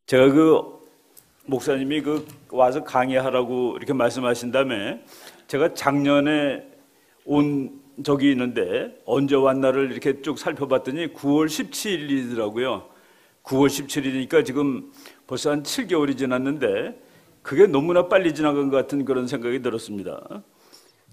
제가 목사님이 와서 강의하라고 이렇게 말씀하신 다음에 제가 작년에 온 적이 있는데 언제 왔나를 이렇게 쭉 살펴봤더니 9월 17일이더라고요. 9월 17일이니까 지금 벌써 한 7개월이 지났는데 그게 너무나 빨리 지나간 것 같은 그런 생각이 들었습니다.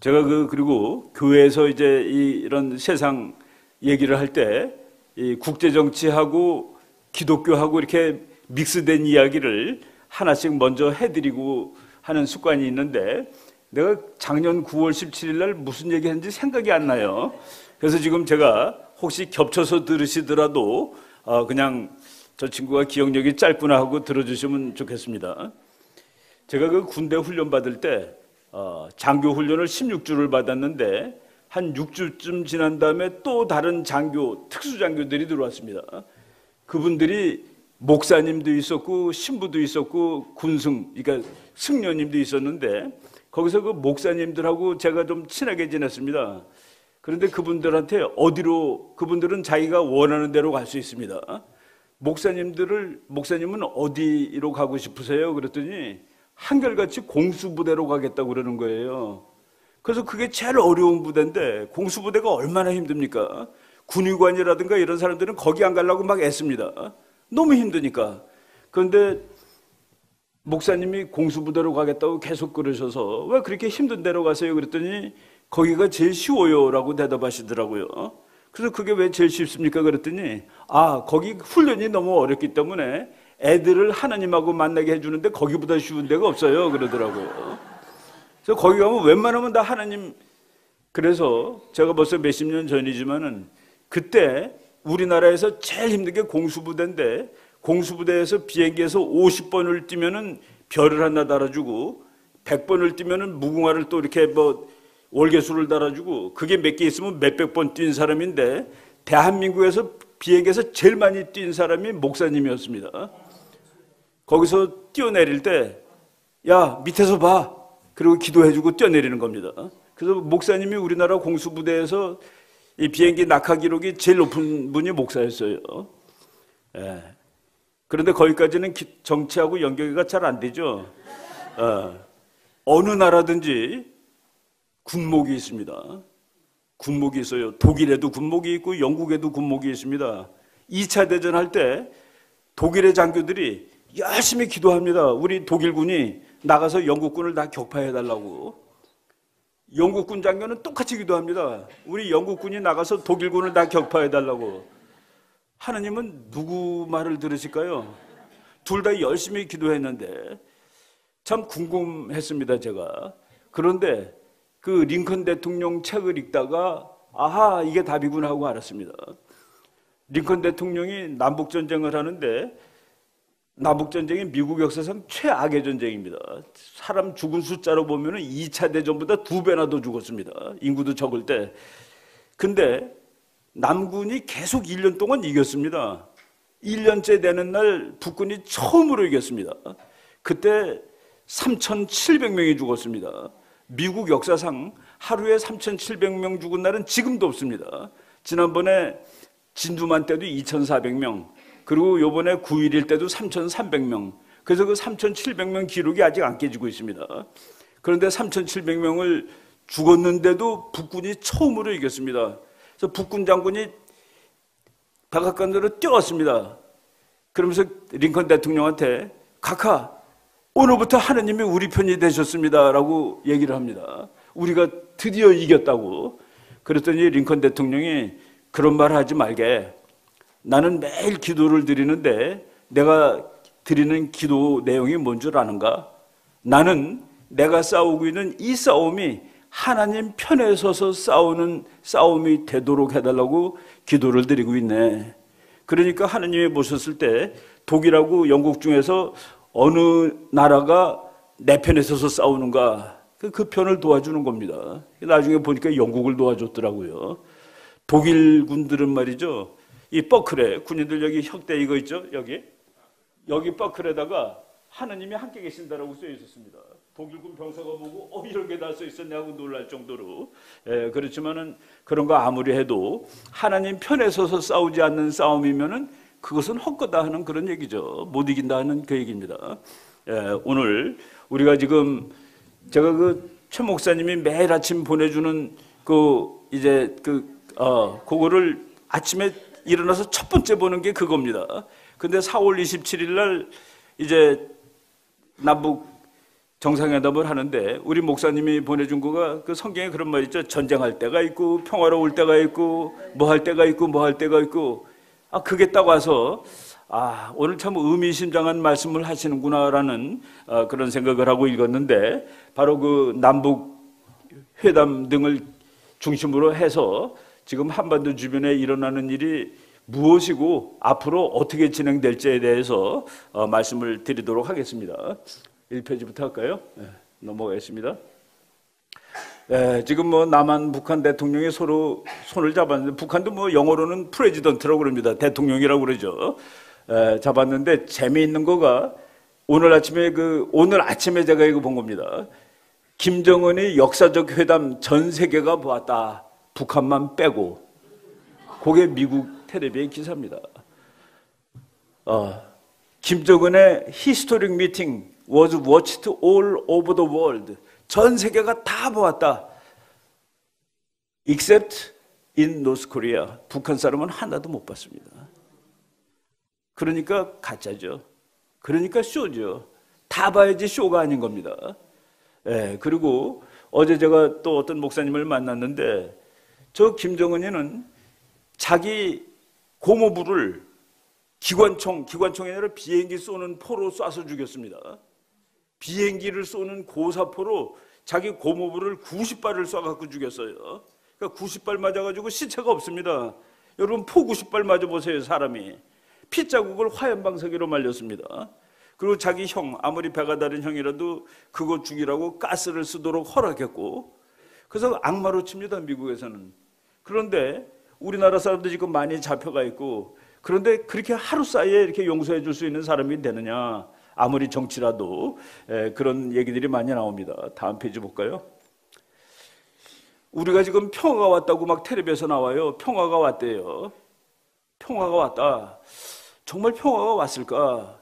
제가 그리고 교회에서 이제 이런 세상 얘기를 할 때 이 국제 정치하고 기독교하고 이렇게 믹스된 이야기를 하나씩 먼저 해드리고 하는 습관이 있는데 내가 작년 9월 17일 날 무슨 얘기 했는지 생각이 안 나요. 그래서 지금 제가 혹시 겹쳐서 들으시더라도 그냥 저 친구가 기억력이 짧구나 하고 들어주시면 좋겠습니다. 제가 군대 훈련 받을 때 장교 훈련을 16주를 받았는데 한 6주쯤 지난 다음에 또 다른 장교, 특수장교들이 들어왔습니다. 그분들이 목사님도 있었고 신부도 있었고 군승, 그러니까 승려님도 있었는데 거기서 목사님들하고 제가 좀 친하게 지냈습니다. 그런데 그분들한테 그분들은 자기가 원하는 대로 갈 수 있습니다. 목사님은 어디로 가고 싶으세요? 그랬더니 한결같이 공수부대로 가겠다고 그러는 거예요. 그래서 그게 제일 어려운 부대인데 공수부대가 얼마나 힘듭니까? 군의관이라든가 이런 사람들은 거기 안 가려고 막 애씁니다. 너무 힘드니까. 그런데 목사님이 공수부대로 가겠다고 계속 그러셔서 왜 그렇게 힘든 데로 가세요? 그랬더니 거기가 제일 쉬워요라고 대답하시더라고요. 그래서 그게 왜 제일 쉽습니까? 그랬더니 거기 훈련이 너무 어렵기 때문에 애들을 하나님하고 만나게 해주는데 거기보다 쉬운 데가 없어요 그러더라고요. 그래서 거기 가면 웬만하면 다 하나님. 그래서 제가 벌써 몇십 년 전이지만은 그때 우리나라에서 제일 힘든 게 공수부대인데 공수부대에서 비행기에서 50번을 뛰면은 별을 하나 달아주고 100번을 뛰면은 무궁화를 또 이렇게 월계수를 달아주고 그게 몇 개 있으면 몇백 번 뛴 사람인데 대한민국에서 비행기에서 제일 많이 뛴 사람이 목사님이었습니다. 거기서 뛰어내릴 때 야 밑에서 봐 그리고 기도해주고 뛰어내리는 겁니다. 그래서 목사님이 우리나라 공수부대에서 이 비행기 낙하 기록이 제일 높은 분이 목사였어요. 예. 그런데 거기까지는 정치하고 연결이 잘 안 되죠. 어느 나라든지 군목이 있습니다. 군목이 있어요. 독일에도 군목이 있고 영국에도 군목이 있습니다. 2차 대전 할 때 독일의 장교들이 열심히 기도합니다. 우리 독일군이 나가서 영국군을 다 격파해달라고. 영국군 장교는 똑같이 기도합니다. 우리 영국군이 나가서 독일군을 다 격파해달라고. 하나님은 누구 말을 들으실까요? 둘 다 열심히 기도했는데 참 궁금했습니다 제가. 그런데 링컨 대통령 책을 읽다가 이게 답이구나 하고 알았습니다. 링컨 대통령이 남북전쟁을 하는데 남북전쟁이 미국 역사상 최악의 전쟁입니다. 사람 죽은 숫자로 보면 2차 대전보다 2배나 더 죽었습니다. 인구도 적을 때. 근데 남군이 계속 1년 동안 이겼습니다. 1년째 되는 날 북군이 처음으로 이겼습니다. 그때 3,700명이 죽었습니다. 미국 역사상 하루에 3,700명 죽은 날은 지금도 없습니다. 지난번에 진두만 때도 2,400명, 그리고 이번에 9.11 때도 3,300명. 그래서 그 3,700명 기록이 아직 안 깨지고 있습니다. 그런데 3,700명을 죽었는데도 북군이 처음으로 이겼습니다. 그래서 북군 장군이 백악관으로 뛰어왔습니다. 그러면서 링컨 대통령한테 카카, 오늘부터 하나님이 우리 편이 되셨습니다 라고 얘기를 합니다. 우리가 드디어 이겼다고. 그랬더니 링컨 대통령이 그런 말 하지 말게. 나는 매일 기도를 드리는데 내가 드리는 기도 내용이 뭔 줄 아는가? 나는 내가 싸우고 있는 이 싸움이 하나님 편에 서서 싸우는 싸움이 되도록 해달라고 기도를 드리고 있네. 그러니까 하나님이 보셨을 때 독일하고 영국 중에서 어느 나라가 내 편에 서서 싸우는가? 그 편을 도와주는 겁니다. 나중에 보니까 영국을 도와줬더라고요. 독일 군들은 말이죠. 이 버클에 군인들 여기 혁대 이거 있죠? 여기 버클에다가 하나님이 함께 계신다라고 써 있었습니다. 독일군 병사가 보고 이런 게 다 써 있었네 하고 놀랄 정도로. 그렇지만은 그런 거 아무리 해도 하나님 편에 서서 싸우지 않는 싸움이면은 그것은 헛거다 하는 그런 얘기죠. 못 이긴다 하는 그 얘기입니다. 오늘 우리가 지금 제가 최 목사님이 매일 아침 보내주는 그거를 아침에 일어나서 첫 번째 보는 게 그겁니다. 근데 4월 27일 날 이제 남북 정상회담을 하는데 우리 목사님이 보내준 거가 그 성경에 그런 말 있죠. 전쟁할 때가 있고 평화로울 때가 있고 뭐 할 때가 있고 뭐 할 때가 있고 그게 딱 와서 오늘 참 의미심장한 말씀을 하시는구나라는 그런 생각을 하고 읽었는데 바로 그 남북 회담 등을 중심으로 해서 지금 한반도 주변에 일어나는 일이 무엇이고 앞으로 어떻게 진행될지에 대해서 말씀을 드리도록 하겠습니다. 1페이지부터 할까요? 넘어가겠습니다. 지금 남한 북한 대통령이 서로 손을 잡았는데 북한도 영어로는 프레지던트라고 그럽니다. 대통령이라고 그러죠. 잡았는데 재미있는 거가 오늘 아침에 제가 이거 본 겁니다. 김정은의 역사적 회담 전 세계가 보았다. 북한만 빼고. 그게 미국 텔레비의 기사입니다. 김정은의 historic meeting was watched all over the world. 전 세계가 다 보았다. except in North Korea. 북한 사람은 하나도 못 봤습니다. 그러니까 가짜죠. 그러니까 쇼죠. 다 봐야지 쇼가 아닌 겁니다. 그리고 어제 제가 또 어떤 목사님을 만났는데 저 김정은이는 자기 고모부를 기관총이 아니라 비행기 쏘는 포로 쏴서 죽였습니다. 비행기를 쏘는 고사포로 자기 고모부를 90발을 쏴갖고 죽였어요. 그러니까 90발 맞아가지고 시체가 없습니다. 여러분 포 90발 맞아보세요. 사람이. 핏자국을 화염방사기로 말렸습니다. 그리고 자기 형, 아무리 배가 다른 형이라도 그거 죽이라고 가스를 쓰도록 허락했고, 그래서 악마로 칩니다. 미국에서는. 그런데 우리나라 사람도 지금 많이 잡혀가 있고, 그런데 그렇게 하루 사이에 이렇게 용서해 줄 수 있는 사람이 되느냐, 아무리 정치라도. 그런 얘기들이 많이 나옵니다. 다음 페이지 볼까요? 우리가 지금 평화가 왔다고 막 텔레비에서 나와요. 평화가 왔대요. 평화가 왔다. 정말 평화가 왔을까?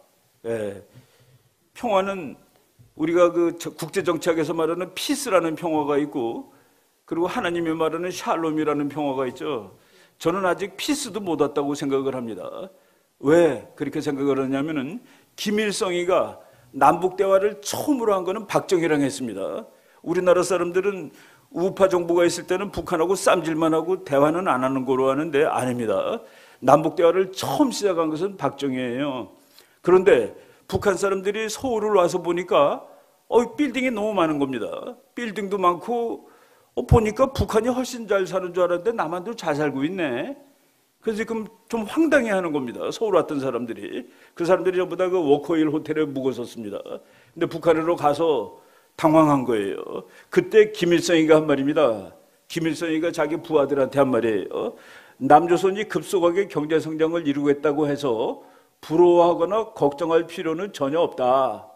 평화는 우리가 그 국제정치학에서 말하는 피스라는 평화가 있고, 그리고 하나님이 말하는 샬롬이라는 평화가 있죠. 저는 아직 피스도 못 왔다고 생각을 합니다. 왜 그렇게 생각을 하냐면은 김일성이가 남북 대화를 처음으로 한 거는 박정희랑 했습니다. 우리나라 사람들은 우파 정부가 있을 때는 북한하고 쌈질만 하고 대화는 안 하는 거로 하는데 아닙니다. 남북 대화를 처음 시작한 것은 박정희예요. 그런데 북한 사람들이 서울을 와서 보니까 빌딩이 너무 많은 겁니다. 빌딩도 많고 보니까 북한이 훨씬 잘 사는 줄 알았는데 남한도 잘 살고 있네. 그래서 지금 좀 황당해하는 겁니다. 서울 왔던 사람들이. 그 사람들이 전부 다 그 워커힐 호텔에 묵었었습니다. 근데 북한으로 가서 당황한 거예요. 그때 김일성이가 한 말입니다. 김일성이가 자기 부하들한테 한 말이에요. 남조선이 급속하게 경제 성장을 이루겠다고 해서 부러워하거나 걱정할 필요는 전혀 없다.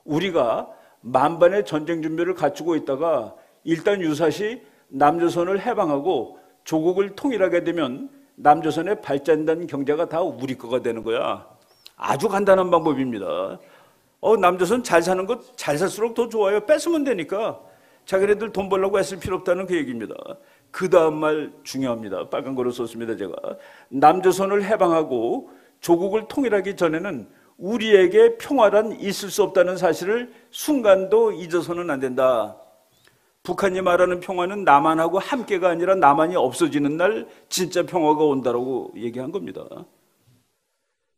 우리가 만반의 전쟁 준비를 갖추고 있다가 일단 유사시 남조선을 해방하고 조국을 통일하게 되면 남조선의 발전된 경제가 다 우리 거가 되는 거야. 아주 간단한 방법입니다. 남조선 잘 사는 것 잘 살수록 더 좋아요. 뺏으면 되니까. 자기네들 돈 벌려고 애쓸 필요 없다는 그 얘기입니다. 그 다음 말 중요합니다. 빨간 거로 썼습니다. 제가. 남조선을 해방하고 조국을 통일하기 전에는 우리에게 평화란 있을 수 없다는 사실을 순간도 잊어서는 안 된다. 북한이 말하는 평화는 남한하고 함께가 아니라 남한이 없어지는 날 진짜 평화가 온다라고 얘기한 겁니다.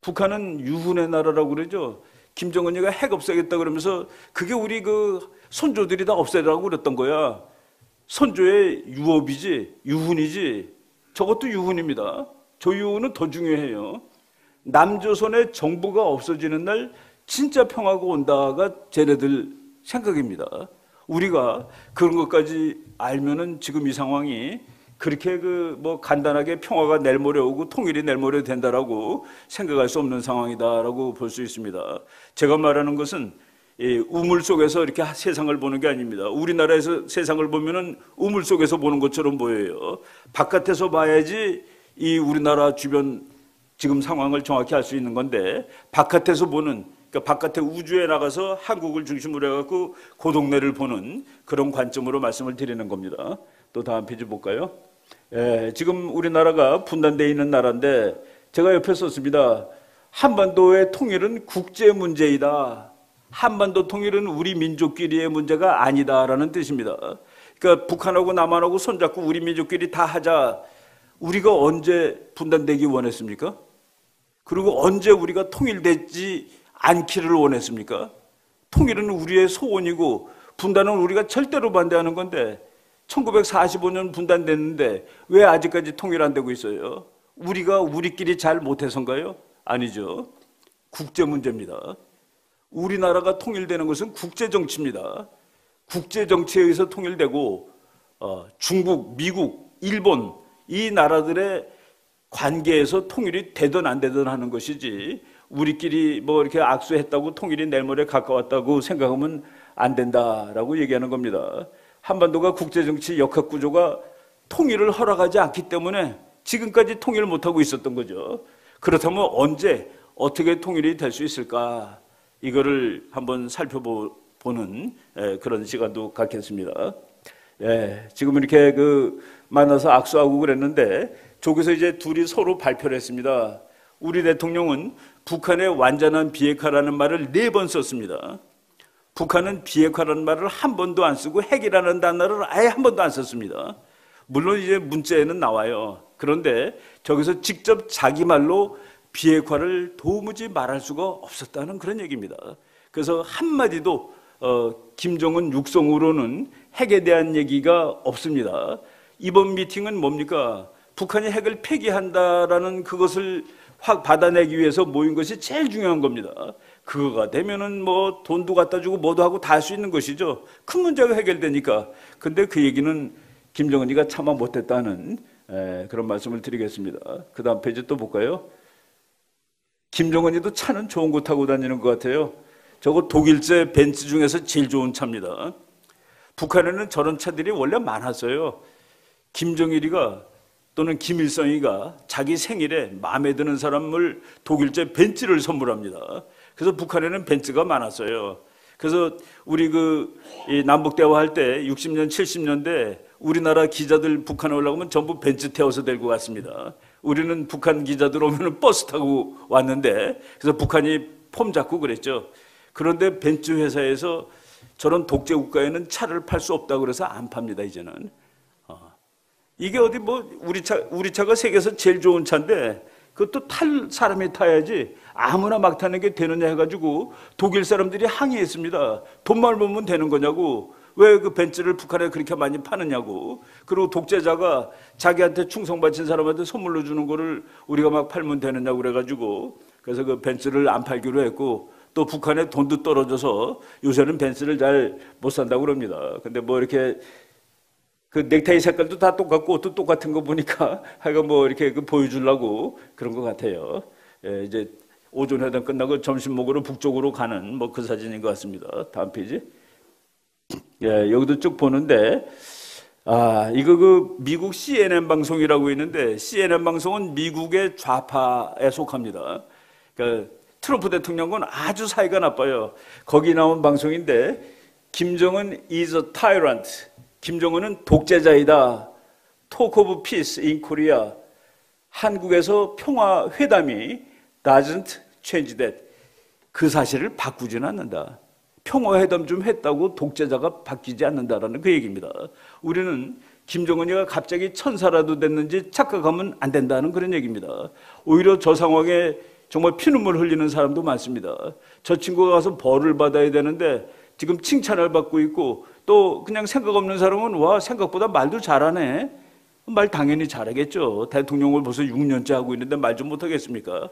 북한은 유훈의 나라라고 그러죠. 김정은이가 핵 없애겠다 그러면서 그게 우리 그 선조들이 다 없애라고 그랬던 거야. 선조의 유업이지 유훈이지. 저것도 유훈입니다. 저 유훈은 더 중요해요. 남조선의 정부가 없어지는 날 진짜 평화가 온다가 쟤네들 생각입니다. 우리가 그런 것까지 알면은 지금 이 상황이 그렇게 간단하게 평화가 내일 모레 오고 통일이 내일 모레 된다라고 생각할 수 없는 상황이다라고 볼 수 있습니다. 제가 말하는 것은 우물 속에서 이렇게 세상을 보는 게 아닙니다. 우리나라에서 세상을 보면은 우물 속에서 보는 것처럼 보여요. 바깥에서 봐야지 이 우리나라 주변 지금 상황을 정확히 알 수 있는 건데, 바깥에서 보는, 그러니까 바깥의 우주에 나가서 한국을 중심으로 해갖고 그 동네를 보는 그런 관점으로 말씀을 드리는 겁니다. 또 다음 페이지 볼까요? 지금 우리나라가 분단되어 있는 나라인데 제가 옆에 썼습니다. 한반도의 통일은 국제 문제이다. 한반도 통일은 우리 민족끼리의 문제가 아니다라는 뜻입니다. 그러니까 북한하고 남한하고 손잡고 우리 민족끼리 다 하자. 우리가 언제 분단되기 원했습니까? 그리고 언제 우리가 통일되지 않기를 원했습니까? 통일은 우리의 소원이고 분단은 우리가 절대로 반대하는 건데 1945년 분단됐는데 왜 아직까지 통일 안 되고 있어요? 우리가 우리끼리 잘 못해서인가요? 아니죠. 국제 문제입니다. 우리나라가 통일되는 것은 국제 정치입니다. 국제 정치에 의해서 통일되고 중국, 미국, 일본 이 나라들의 관계에서 통일이 되든 안 되든 하는 것이지 우리끼리 뭐 이렇게 악수했다고 통일이 내일 모레 가까웠다고 생각하면 안 된다라고 얘기하는 겁니다. 한반도가 국제정치 역학구조가 통일을 허락하지 않기 때문에 지금까지 통일을 못하고 있었던 거죠. 그렇다면 언제 어떻게 통일이 될 수 있을까? 이거를 한번 살펴보는 그런 시간도 갖겠습니다. 지금 이렇게 만나서 악수하고 그랬는데 저기서 이제 둘이 서로 발표를 했습니다. 우리 대통령은 북한의 완전한 비핵화라는 말을 4번 썼습니다. 북한은 비핵화라는 말을 한 번도 안 쓰고 핵이라는 단어를 아예 한 번도 안 썼습니다. 물론 이제 문자에는 나와요. 그런데 저기서 직접 자기 말로 비핵화를 도무지 말할 수가 없었다는 그런 얘기입니다. 그래서 한마디도 김정은 육성으로는 핵에 대한 얘기가 없습니다. 이번 미팅은 뭡니까? 북한이 핵을 폐기한다라는 그것을 확 받아내기 위해서 모인 것이 제일 중요한 겁니다. 그거가 되면은 뭐 돈도 갖다 주고 뭐도 하고 다 할 수 있는 것이죠. 큰 문제가 해결되니까. 근데 그 얘기는 김정은이가 참아 못했다는 그런 말씀을 드리겠습니다. 그 다음 페이지 또 볼까요? 김정은이도 차는 좋은 거 타고 다니는 것 같아요. 저거 독일제 벤츠 중에서 제일 좋은 차입니다. 북한에는 저런 차들이 원래 많았어요. 김정일이가 또는 김일성이가 자기 생일에 마음에 드는 사람을 독일제 벤츠를 선물합니다. 그래서 북한에는 벤츠가 많았어요. 그래서 우리 이 남북 대화할 때 60년, 70년대 우리나라 기자들 북한에 올라가면 전부 벤츠 태워서 데리고 갔습니다. 우리는 북한 기자들 오면 버스 타고 왔는데 그래서 북한이 폼 잡고 그랬죠. 그런데 벤츠 회사에서 저런 독재 국가에는 차를 팔 수 없다고 그래서 안 팝니다, 이제는. 이게 어디 우리 차가 세계에서 제일 좋은 차인데 그것도 탈 사람이 타야지 아무나 막 타는 게 되느냐 해가지고 독일 사람들이 항의했습니다. 돈만 벌면 되는 거냐고. 왜 그 벤츠를 북한에 그렇게 많이 파느냐고. 그리고 독재자가 자기한테 충성바친 사람한테 선물로 주는 거를 우리가 막 팔면 되느냐고 그래가지고 그래서 그 벤츠를 안 팔기로 했고 또 북한에 돈도 떨어져서 요새는 벤츠를 잘 못 산다고 그럽니다. 근데 뭐 이렇게 그 넥타이 색깔도 다 똑같고 옷도 똑같은 거 보니까 하여간 뭐 이렇게 보여주려고 그런 것 같아요. 이제 오전 회담 끝나고 점심 먹으러 북쪽으로 가는 뭐 그 사진인 것 같습니다. 다음 페이지. 여기도 쭉 보는데 이거 미국 CNN 방송이라고 있는데 CNN 방송은 미국의 좌파에 속합니다. 그러니까 트럼프 대통령은 아주 사이가 나빠요. 거기 나온 방송인데 김정은 is a tyrant. 김정은은 독재자이다. Talk of peace in Korea. 한국에서 평화 회담이 doesn't change that. 그 사실을 바꾸지는 않는다. 평화 회담 좀 했다고 독재자가 바뀌지 않는다라는 그 얘기입니다. 우리는 김정은이가 갑자기 천사라도 됐는지 착각하면 안 된다는 그런 얘기입니다. 오히려 저 상황에 정말 피눈물 흘리는 사람도 많습니다. 저 친구가 가서 벌을 받아야 되는데 지금 칭찬을 받고 있고 또 그냥 생각 없는 사람은 와 생각보다 말도 잘하네. 말 당연히 잘하겠죠. 대통령을 벌써 6년째 하고 있는데 말 좀 못하겠습니까?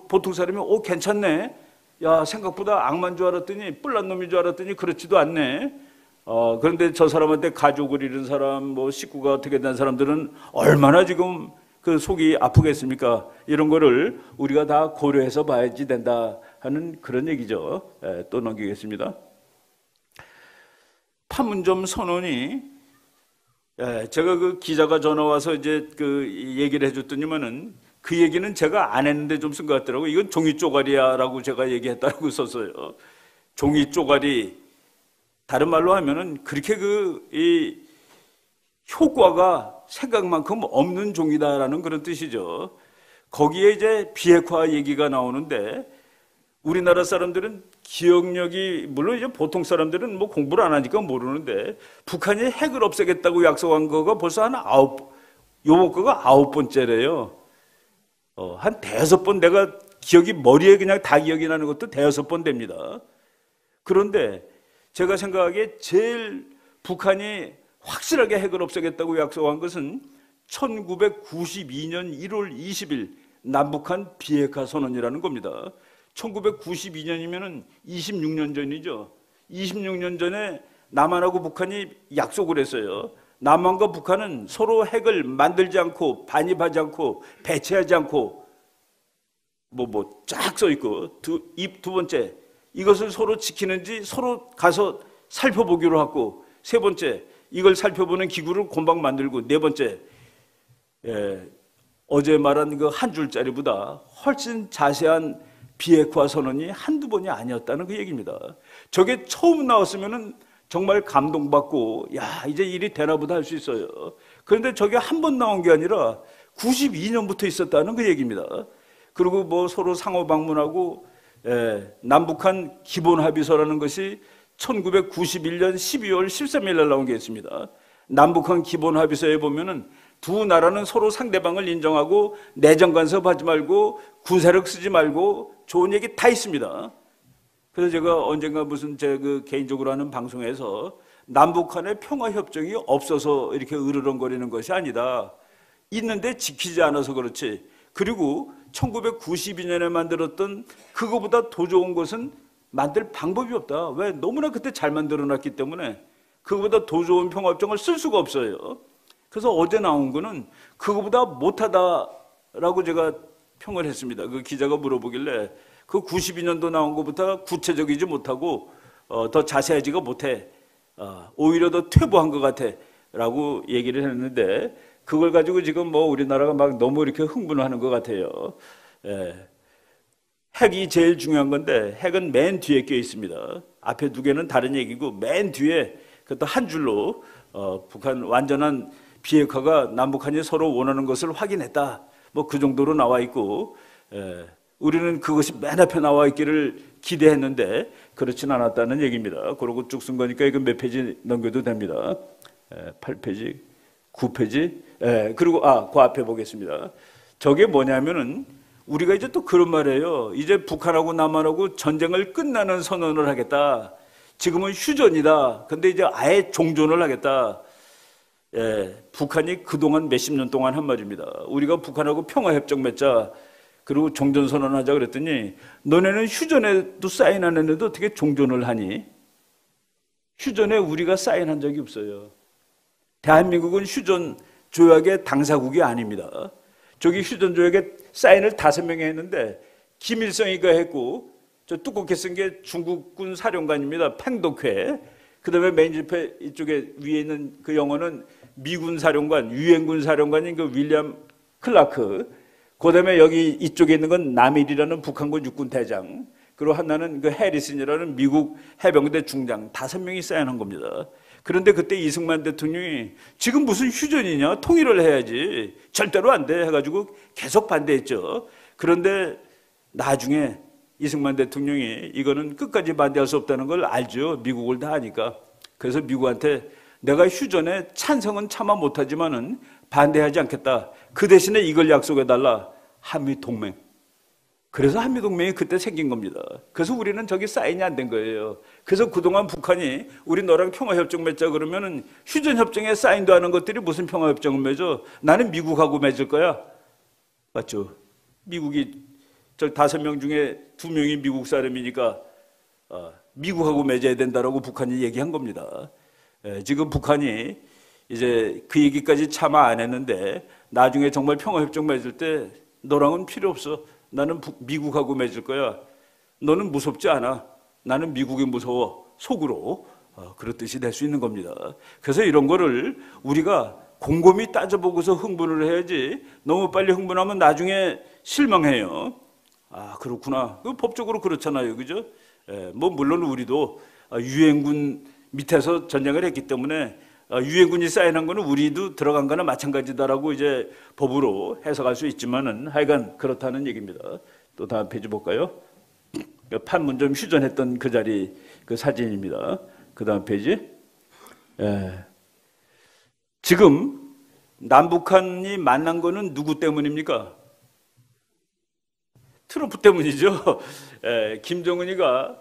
보통 사람이 괜찮네. 야 생각보다 악만 줄 알았더니 뿔난 놈인 줄 알았더니 그렇지도 않네. 그런데 저 사람한테 가족을 잃은 사람, 뭐 식구가 어떻게 된 사람들은 얼마나 지금 그 속이 아프겠습니까? 이런 거를 우리가 다 고려해서 봐야지 된다 하는 그런 얘기죠. 또 넘기겠습니다. 판문점 선언이 제가 그 기자가 전화 와서 이제 그 얘기를 해줬더니만은 그 얘기는 제가 안 했는데 좀 쓴 것 같더라고요. 이건 종이 쪼가리야라고 제가 얘기했다고 썼어요. 종이 쪼가리. 다른 말로 하면은 그렇게 이 효과가 생각만큼 없는 종이다라는 그런 뜻이죠. 거기에 이제 비핵화 얘기가 나오는데 우리나라 사람들은 기억력이, 물론 이제 보통 사람들은 뭐 공부를 안 하니까 모르는데 북한이 핵을 없애겠다고 약속한 거가 벌써 요번 거가 9번째래요. 한 5번 내가 기억이 머리에 그냥 다 기억이 나는 것도 5번 됩니다. 그런데 제가 생각하기에 제일 북한이 확실하게 핵을 없애겠다고 약속한 것은 1992년 1월 20일 남북한 비핵화 선언이라는 겁니다. 1992년이면은 26년 전이죠. 26년 전에 남한하고 북한이 약속을 했어요. 남한과 북한은 서로 핵을 만들지 않고 반입하지 않고 배치하지 않고 쫙 써 있고 두 번째 이것을 서로 지키는지 서로 가서 살펴보기로 하고, 세 번째 이걸 살펴보는 기구를 금방 만들고, 네 번째 어제 말한 그 한 줄짜리보다 훨씬 자세한 비핵화 선언이 한두 번이 아니었다는 그 얘기입니다. 저게 처음 나왔으면은 정말 감동받고 야 이제 일이 되나 보다 할 수 있어요. 그런데 저게 한 번 나온 게 아니라 92년부터 있었다는 그 얘기입니다. 그리고 뭐 서로 상호 방문하고 남북한 기본합의서라는 것이 1991년 12월 13일 날 나온 게 있습니다. 남북한 기본합의서에 보면은 두 나라는 서로 상대방을 인정하고 내정 간섭하지 말고 군사력 쓰지 말고 좋은 얘기 다 있습니다. 그래서 제가 언젠가 무슨 제 개인적으로 하는 방송에서 남북한의 평화협정이 없어서 이렇게 으르렁거리는 것이 아니다. 있는데 지키지 않아서 그렇지. 그리고 1992년에 만들었던 그거보다 더 좋은 것은 만들 방법이 없다. 왜? 너무나 그때 잘 만들어놨기 때문에 그거보다 더 좋은 평화협정을 쓸 수가 없어요. 그래서 어제 나온 거는 그거보다 못하다라고 제가 평을 했습니다. 그 기자가 물어보길래 그 92년도 나온 것보다 구체적이지 못하고 더 자세하지가 못해. 오히려 더 퇴보한 것 같아 라고 얘기를 했는데, 그걸 가지고 지금 뭐 우리나라가 막 너무 이렇게 흥분하는 것 같아요. 핵이 제일 중요한 건데 핵은 맨 뒤에 껴 있습니다. 앞에 두 개는 다른 얘기고 맨 뒤에 그것도 한 줄로 북한 완전한 비핵화가 남북한이 서로 원하는 것을 확인했다. 뭐 그 정도로 나와 있고, 우리는 그것이 맨 앞에 나와 있기를 기대했는데 그렇진 않았다는 얘기입니다. 그러고 쭉 쓴 거니까 이거 몇 페이지 넘겨도 됩니다. 8페이지, 9페이지. 그리고 그 앞에 보겠습니다. 저게 뭐냐면은 우리가 이제 또 그런 말이에요. 이제 북한하고 남한하고 전쟁을 끝나는 선언을 하겠다. 지금은 휴전이다. 근데 이제 아예 종전을 하겠다. 북한이 그동안 몇십 년 동안 한 말입니다. 우리가 북한하고 평화협정 맺자. 그리고 종전선언 하자 그랬더니 너네는 휴전에도 사인 안 했는데 어떻게 종전을 하니? 휴전에 우리가 사인한 적이 없어요. 대한민국은 휴전 조약의 당사국이 아닙니다. 저기 휴전 조약에 사인을 5명이 했는데 김일성이가 했고, 저 두껍게 쓴 게 중국군 사령관입니다. 팽독회. 그 다음에 맨 옆에 이쪽에 위에 있는 그 영어는 미군 사령관, 유엔군 사령관인 그 윌리엄 클라크. 그 다음에 여기 이쪽에 있는 건 남일이라는 북한군 육군 대장. 그리고 하나는 그 해리슨이라는 미국 해병대 중장. 5명이 사인한 겁니다. 그런데 그때 이승만 대통령이 지금 무슨 휴전이냐? 통일을 해야지. 절대로 안 돼. 해가지고 계속 반대했죠. 그런데 나중에 이승만 대통령이 이거는 끝까지 반대할 수 없다는 걸 알죠. 미국을 다 아니까. 그래서 미국한테 내가 휴전에 찬성은 차마 못하지만은 반대하지 않겠다. 그 대신에 이걸 약속해달라. 한미동맹. 그래서 한미동맹이 그때 생긴 겁니다. 그래서 우리는 저기 사인이 안 된 거예요. 그래서 그동안 북한이 우리 너랑 평화협정 맺자 그러면은 휴전협정에 사인도 하는 것들이 무슨 평화협정을 맺어? 나는 미국하고 맺을 거야. 맞죠? 미국이 저 5명 중에 2명이 미국 사람이니까 미국하고 맺어야 된다라고 북한이 얘기한 겁니다. 지금 북한이 이제 그 얘기까지 차마 안 했는데 나중에 정말 평화협정 맺을 때 너랑은 필요 없어. 나는 미국하고 맺을 거야. 너는 무섭지 않아. 나는 미국이 무서워. 속으로 그렇듯이 될 수 있는 겁니다. 그래서 이런 거를 우리가 곰곰이 따져보고서 흥분을 해야지 너무 빨리 흥분하면 나중에 실망해요. 아, 그렇구나. 그 법적으로 그렇잖아요. 그죠? 뭐 물론 우리도 유엔군 밑에서 전쟁을 했기 때문에 유엔군이 사인한 거는 우리도 들어간 거나 마찬가지다라고 이제 법으로 해석할 수 있지만은 하여간 그렇다는 얘기입니다. 또 다음 페이지 볼까요? 판문점 휴전했던 그 자리 그 사진입니다. 그 다음 페이지. 지금 남북한이 만난 거는 누구 때문입니까? 트럼프 때문이죠. 김정은이가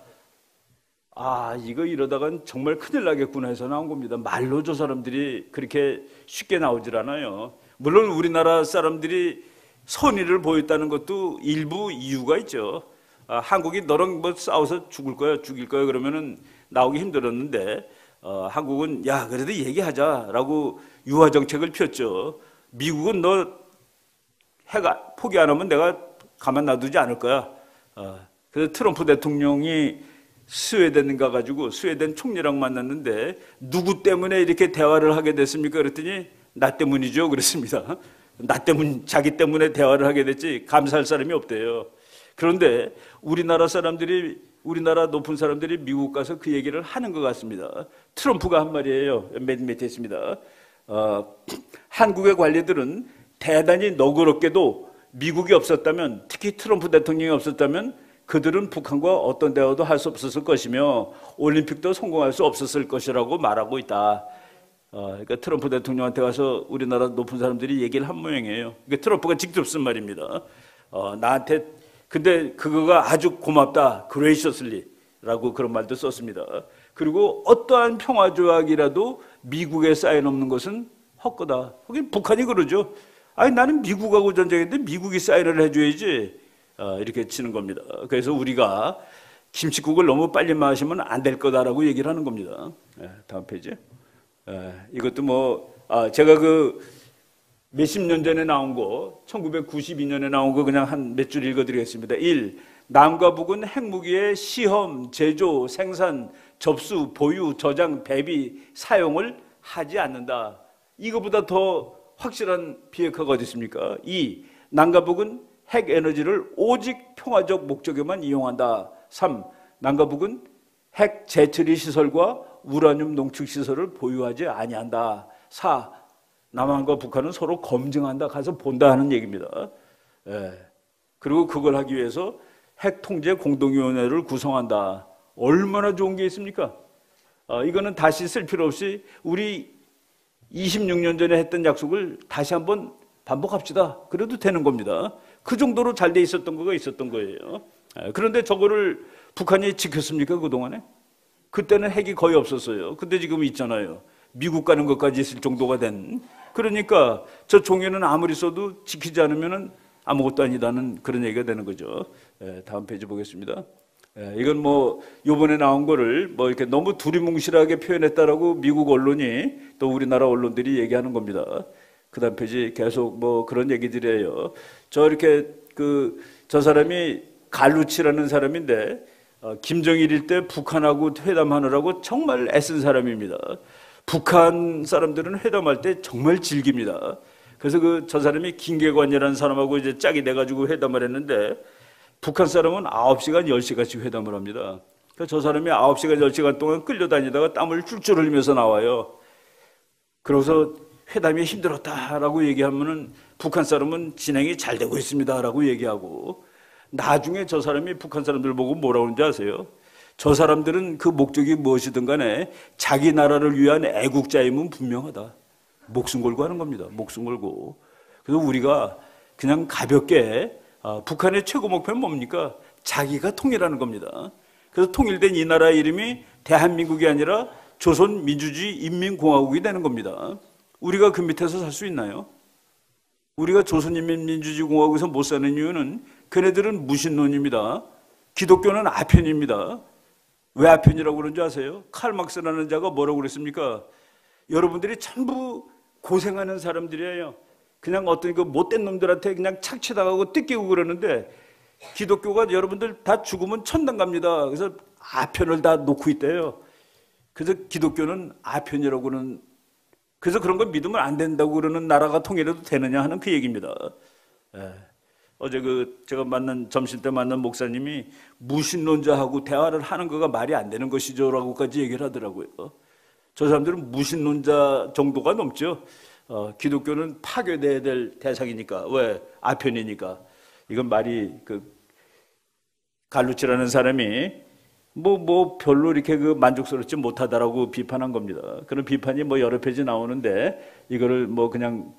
이거 이러다간 정말 큰일 나겠구나 해서 나온 겁니다. 말로 저 사람들이 그렇게 쉽게 나오질 않아요. 물론 우리나라 사람들이 선의를 보였다는 것도 일부 이유가 있죠. 한국이 너랑 뭐 싸워서 죽일 거야 그러면은 나오기 힘들었는데 한국은 야 그래도 얘기하자라고 유화 정책을 폈죠. 미국은 너 해가 포기 안 하면 내가 가만 놔두지 않을 거야. 그래서 트럼프 대통령이 스웨덴 가가지고 스웨덴 총리랑 만났는데 누구 때문에 이렇게 대화를 하게 됐습니까? 그랬더니 나 때문이죠. 그랬습니다. 자기 때문에 대화를 하게 됐지 감사할 사람이 없대요. 그런데 우리나라 높은 사람들이 미국 가서 그 얘기를 하는 것 같습니다. 트럼프가 한 말이에요. 맨 밑에 있습니다. 한국의 관리들은 대단히 너그럽게도 미국이 없었다면, 특히 트럼프 대통령이 없었다면 그들은 북한과 어떤 대화도 할 수 없었을 것이며 올림픽도 성공할 수 없었을 것이라고 말하고 있다. 그러니까 트럼프 대통령한테 가서 우리나라 높은 사람들이 얘기를 한 모양이에요. 그러니까 트럼프가 직접 쓴 말입니다. 나한테 근데 그거가 아주 고맙다, graciously라고 그런 말도 썼습니다. 그리고 어떠한 평화 조약이라도 미국에 사인 없는 것은 헛거다. 거긴 북한이 그러죠. 아니 나는 미국하고 전쟁했는데 미국이 사인을 해줘야지. 이렇게 치는 겁니다. 그래서 우리가 김칫국을 너무 빨리 마시면 안 될 거다라고 얘기를 하는 겁니다. 다음 페이지. 이것도 뭐 제가 그 몇십 년 전에 나온 거 1992년에 나온 거 그냥 한 몇 줄 읽어드리겠습니다. 1. 남과 북은 핵무기의 시험, 제조, 생산, 접수, 보유, 저장, 배비, 사용을 하지 않는다. 이거보다 더 확실한 비핵화가 어디 있습니까? 2. 남과 북은 핵 에너지를 오직 평화적 목적에만 이용한다. 3. 남과 북은 핵 재처리 시설과 우라늄 농축 시설을 보유하지 아니한다. 4. 남한과 북한은 서로 검증한다, 가서 본다 하는 얘기입니다. 그리고 그걸 하기 위해서 핵통제 공동위원회를 구성한다. 얼마나 좋은 게 있습니까? 이거는 다시 쓸 필요 없이 우리 26년 전에 했던 약속을 다시 한번 반복합시다. 그래도 되는 겁니다. 그 정도로 잘 돼 있었던 거가 있었던 거예요. 그런데 저거를 북한이 지켰습니까? 그동안에? 그때는 핵이 거의 없었어요. 근데 지금 있잖아요. 미국 가는 것까지 있을 정도가 된. 그러니까 저 종이는 아무리 써도 지키지 않으면 아무것도 아니다는 그런 얘기가 되는 거죠. 다음 페이지 보겠습니다. 이건 뭐 요번에 나온 거를 뭐 이렇게 너무 두리뭉실하게 표현했다라고 미국 언론이 또 우리나라 언론들이 얘기하는 겁니다. 그 다음 페이지 계속 뭐 그런 얘기들이에요. 저 사람이 갈루치라는 사람인데 김정일일 때 북한하고 회담하느라고 정말 애쓴 사람입니다. 북한 사람들은 회담할 때 정말 즐깁니다. 그래서 저 사람이 김계관이라는 사람하고 이제 짝이 돼가지고 회담을 했는데 북한 사람은 9시간, 10시간씩 회담을 합니다. 그래서 저 사람이 9시간, 10시간 동안 끌려다니다가 땀을 줄줄 흘리면서 나와요. 그래서 회담이 힘들었다라고 얘기하면은 북한 사람은 진행이 잘 되고 있습니다라고 얘기하고 나중에 저 사람이 북한 사람들 보고 뭐라고 하는지 아세요? 저 사람들은 그 목적이 무엇이든 간에 자기 나라를 위한 애국자임은 분명하다. 목숨 걸고 하는 겁니다. 목숨 걸고. 그래서 우리가 그냥 가볍게 북한의 최고 목표는 뭡니까? 자기가 통일하는 겁니다. 그래서 통일된 이 나라 이름이 대한민국이 아니라 조선민주주의 인민공화국이 되는 겁니다. 우리가 그 밑에서 살 수 있나요? 우리가 조선인민민주주의공화국에서 못 사는 이유는 걔네들은 무신론입니다. 기독교는 아편입니다. 왜 아편이라고 그런지 아세요? 칼 막스라는 자가 뭐라고 그랬습니까? 여러분들이 전부 고생하는 사람들이에요. 그냥 어떤 그 못된 놈들한테 그냥 착취당하고 뜯기고 그러는데 기독교가 여러분들 다 죽으면 천당 갑니다. 그래서 아편을 다 놓고 있대요. 그래서 기독교는 아편이라고는 그래서 그런 걸 믿으면 안 된다고 그러는 나라가 통일해도 되느냐 하는 그 얘기입니다. 예. 어제 제가 점심 때 만난 목사님이 무신론자하고 대화를 하는 거가 말이 안 되는 것이죠라고까지 얘기를 하더라고요. 저 사람들은 무신론자 정도가 넘죠. 기독교는 파괴돼야 될 대상이니까. 왜? 아편이니까. 이건 말이 갈루치라는 사람이 별로 이렇게 만족스럽지 못하다라고 비판한 겁니다. 그런 비판이 여러 페이지 나오는데 이거를 그냥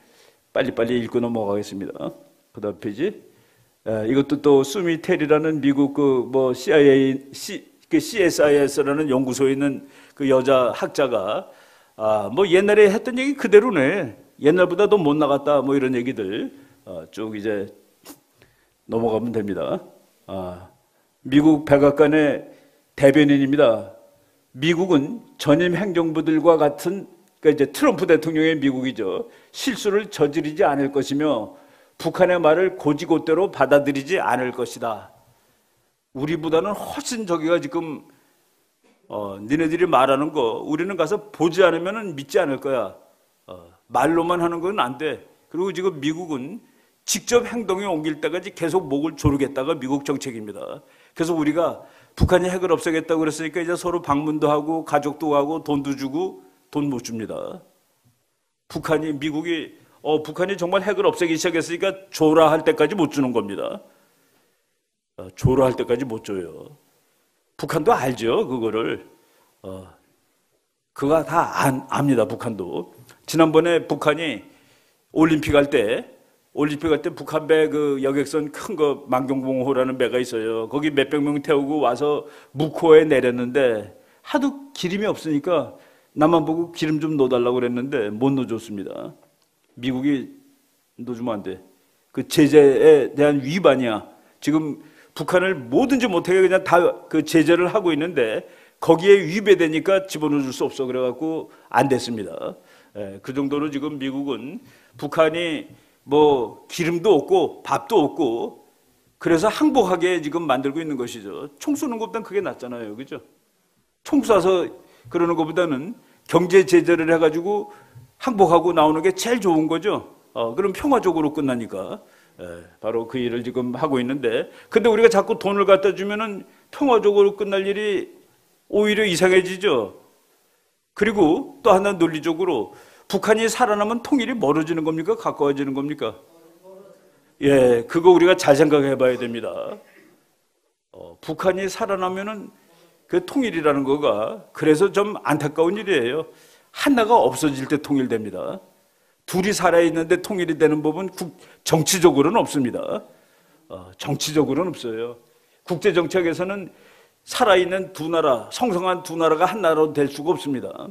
빨리빨리 읽고 넘어가겠습니다. 그 다음 페이지. 이것도 또 수미 텔이라는 미국 CSIS라는 연구소에 있는 그 여자 학자가 옛날에 했던 얘기 그대로네. 옛날보다 더 못 나갔다 이런 얘기들 쭉 이제 넘어가면 됩니다. 미국 백악관의 대변인입니다. 미국은 전임 행정부들과 같은 그러니까 이제 트럼프 대통령의 미국이죠. 실수를 저지르지 않을 것이며 북한의 말을 곧이곧대로 받아들이지 않을 것이다. 우리보다는 훨씬 저기가 지금 니네들이 말하는 거 우리는 가서 보지 않으면 믿지 않을 거야. 말로만 하는 건 안 돼. 그리고 지금 미국은 직접 행동에 옮길 때까지 계속 목을 조르겠다가 미국 정책입니다. 그래서 우리가 북한이 핵을 없애겠다고 그랬으니까 이제 서로 방문도 하고 가족도 가고 돈도 주고 돈 못 줍니다. 미국이 북한이 정말 핵을 없애기 시작했으니까 줘라 할 때까지 못 주는 겁니다. 줘라 할 때까지 못 줘요. 북한도 알죠, 그거를. 그거 다 압니다, 북한도. 지난번에 북한이 올림픽 할 때 북한 배 여객선 큰 거 만경봉호라는 배가 있어요. 거기 몇백 명 태우고 와서 묵호에 내렸는데 하도 기름이 없으니까 나만 보고 기름 좀 넣어달라고 그랬는데 못 넣어줬습니다. 미국이 넣어주면 안 돼. 그 제재에 대한 위반이야. 지금 북한을 뭐든지 못하게 그냥 다 그 제재를 하고 있는데 거기에 위배되니까 집어넣어줄 수 없어 그래갖고 안 됐습니다. 그 정도로 지금 미국은 북한이 기름도 없고 밥도 없고 그래서 항복하게 지금 만들고 있는 것이죠. 총 쏘는 것보다는 그게 낫잖아요. 그죠? 총 쏴서 그러는 것보다는 경제 제재를 해가지고 항복하고 나오는 게 제일 좋은 거죠. 그럼 평화적으로 끝나니까. 바로 그 일을 지금 하고 있는데 근데 우리가 자꾸 돈을 갖다 주면은 평화적으로 끝날 일이 오히려 이상해지죠. 그리고 또 하나 논리적으로 북한이 살아나면 통일이 멀어지는 겁니까? 가까워지는 겁니까? 예, 그거 우리가 잘 생각해 봐야 됩니다. 북한이 살아나면은 그 통일이라는 거가 그래서 좀 안타까운 일이에요. 하나가 없어질 때 통일됩니다. 둘이 살아있는데 통일이 되는 법은 정치적으로는 없습니다. 정치적으로는 없어요. 국제정책에서는 살아있는 두 나라, 성성한 두 나라가 한 나라로 될 수가 없습니다.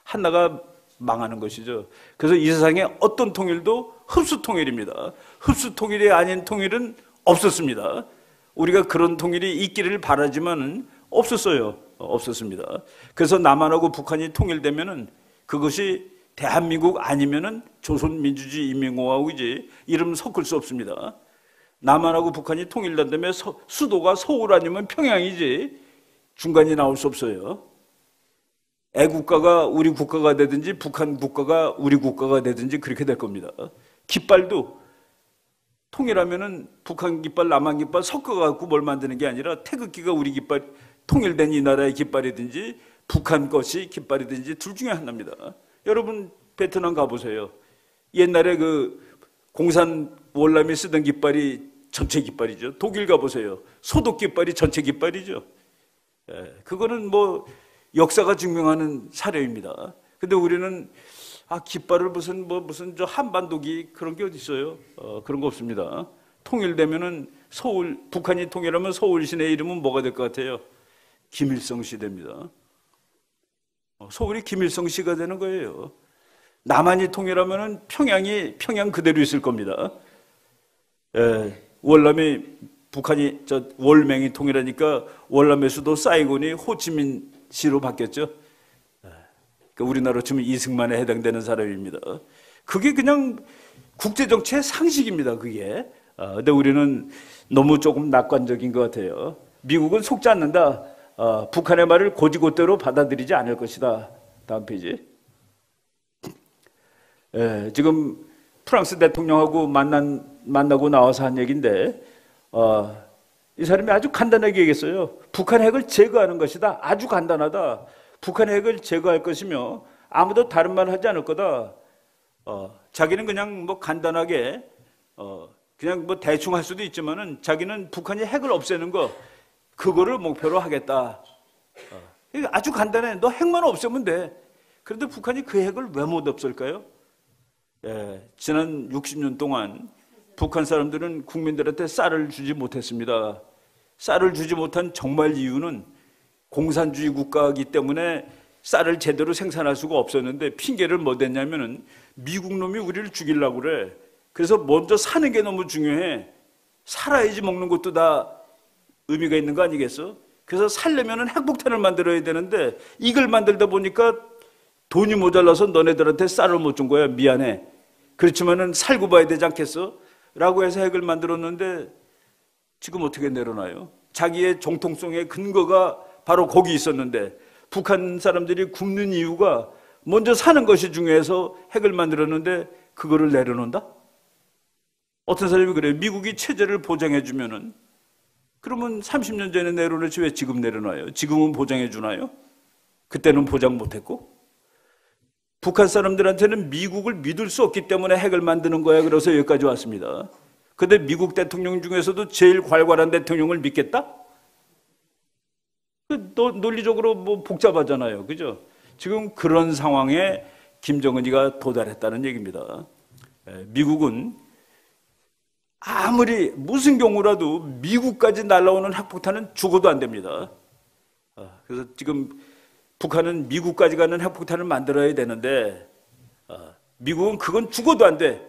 하나가 망하는 것이죠. 그래서 이 세상에 어떤 통일도 흡수통일입니다. 흡수통일이 아닌 통일은 없었습니다. 우리가 그런 통일이 있기를 바라지만 없었어요. 없었습니다. 그래서 남한하고 북한이 통일되면은 그것이 대한민국 아니면은 조선민주주의인민공화국이지 이름 섞을 수 없습니다. 남한하고 북한이 통일된다면 수도가 서울 아니면 평양이지 중간이 나올 수 없어요. 애국가가 우리 국가가 되든지 북한 국가가 우리 국가가 되든지 그렇게 될 겁니다. 깃발도 통일하면은 북한 깃발, 남한 깃발 섞어갖고 뭘 만드는 게 아니라 태극기가 우리 깃발, 통일된 이 나라의 깃발이든지 북한 것이 깃발이든지 둘 중에 하나입니다. 여러분 베트남 가보세요. 옛날에 공산 월남이 쓰던 깃발이 전체 깃발이죠. 독일 가보세요. 소독 깃발이 전체 깃발이죠. 그거는 역사가 증명하는 사례입니다. 근데 우리는 깃발을 무슨 저 한반도기 그런 게 어디 있어요? 그런 거 없습니다. 통일되면은 북한이 통일하면 서울 시내 이름은 뭐가 될 것 같아요? 김일성 시대입니다. 서울이 김일성 시가 되는 거예요. 남한이 통일하면은 평양 그대로 있을 겁니다. 북한이 월맹이 통일하니까 월남의 수도 사이곤이 호치민시로 바뀌었죠. 그러니까 우리나라로 치면 이승만에 해당되는 사람입니다. 그게 그냥 국제정치의 상식입니다. 그게. 근데 우리는 너무 조금 낙관적인 것 같아요. 미국은 속지 않는다. 북한의 말을 곧이곧대로 받아들이지 않을 것이다. 다음 페이지. 지금 프랑스 대통령하고 만나고 나와서 한 얘기인데, 이 사람이 아주 간단하게 얘기했어요. 북한 핵을 제거하는 것이다. 아주 간단하다. 북한 핵을 제거할 것이며 아무도 다른 말 하지 않을 거다. 자기는 그냥 뭐 간단하게 그냥 뭐 대충 할 수도 있지만은 자기는 북한이 핵을 없애는 거 그거를 목표로 하겠다. 이게 아주 간단해. 너 핵만 없애면 돼. 그런데 북한이 그 핵을 왜 못 없앨까요? 지난 60년 동안 북한 사람들은 국민들한테 쌀을 주지 못했습니다. 쌀을 주지 못한 정말 이유는 공산주의 국가이기 때문에 쌀을 제대로 생산할 수가 없었는데 핑계를 뭐 댔냐면은 미국 놈이 우리를 죽이려고 그래. 그래서 먼저 사는 게 너무 중요해. 살아야지 먹는 것도 다 의미가 있는 거 아니겠어? 그래서 살려면은 핵폭탄을 만들어야 되는데 이걸 만들다 보니까 돈이 모자라서 너네들한테 쌀을 못 준 거야. 미안해. 그렇지만은 살고 봐야 되지 않겠어? 라고 해서 핵을 만들었는데 지금 어떻게 내려놔요? 자기의 정통성의 근거가 바로 거기 있었는데 북한 사람들이 굶는 이유가 먼저 사는 것이 중요해서 핵을 만들었는데 그거를 내려놓는다? 어떤 사람이 그래요. 미국이 체제를 보장해 주면은 그러면 30년 전에 내려놓지 왜 지금 내려놔요? 지금은 보장해 주나요? 그때는 보장 못했고? 북한 사람들한테는 미국을 믿을 수 없기 때문에 핵을 만드는 거야. 그래서 여기까지 왔습니다. 근데 미국 대통령 중에서도 제일 괄괄한 대통령을 믿겠다? 논리적으로 뭐 복잡하잖아요. 그죠? 지금 그런 상황에 김정은이가 도달했다는 얘기입니다. 미국은 아무리 무슨 경우라도 미국까지 날아오는 핵폭탄은 죽어도 안 됩니다. 그래서 지금 북한은 미국까지 가는 핵폭탄을 만들어야 되는데 미국은 그건 죽어도 안 돼.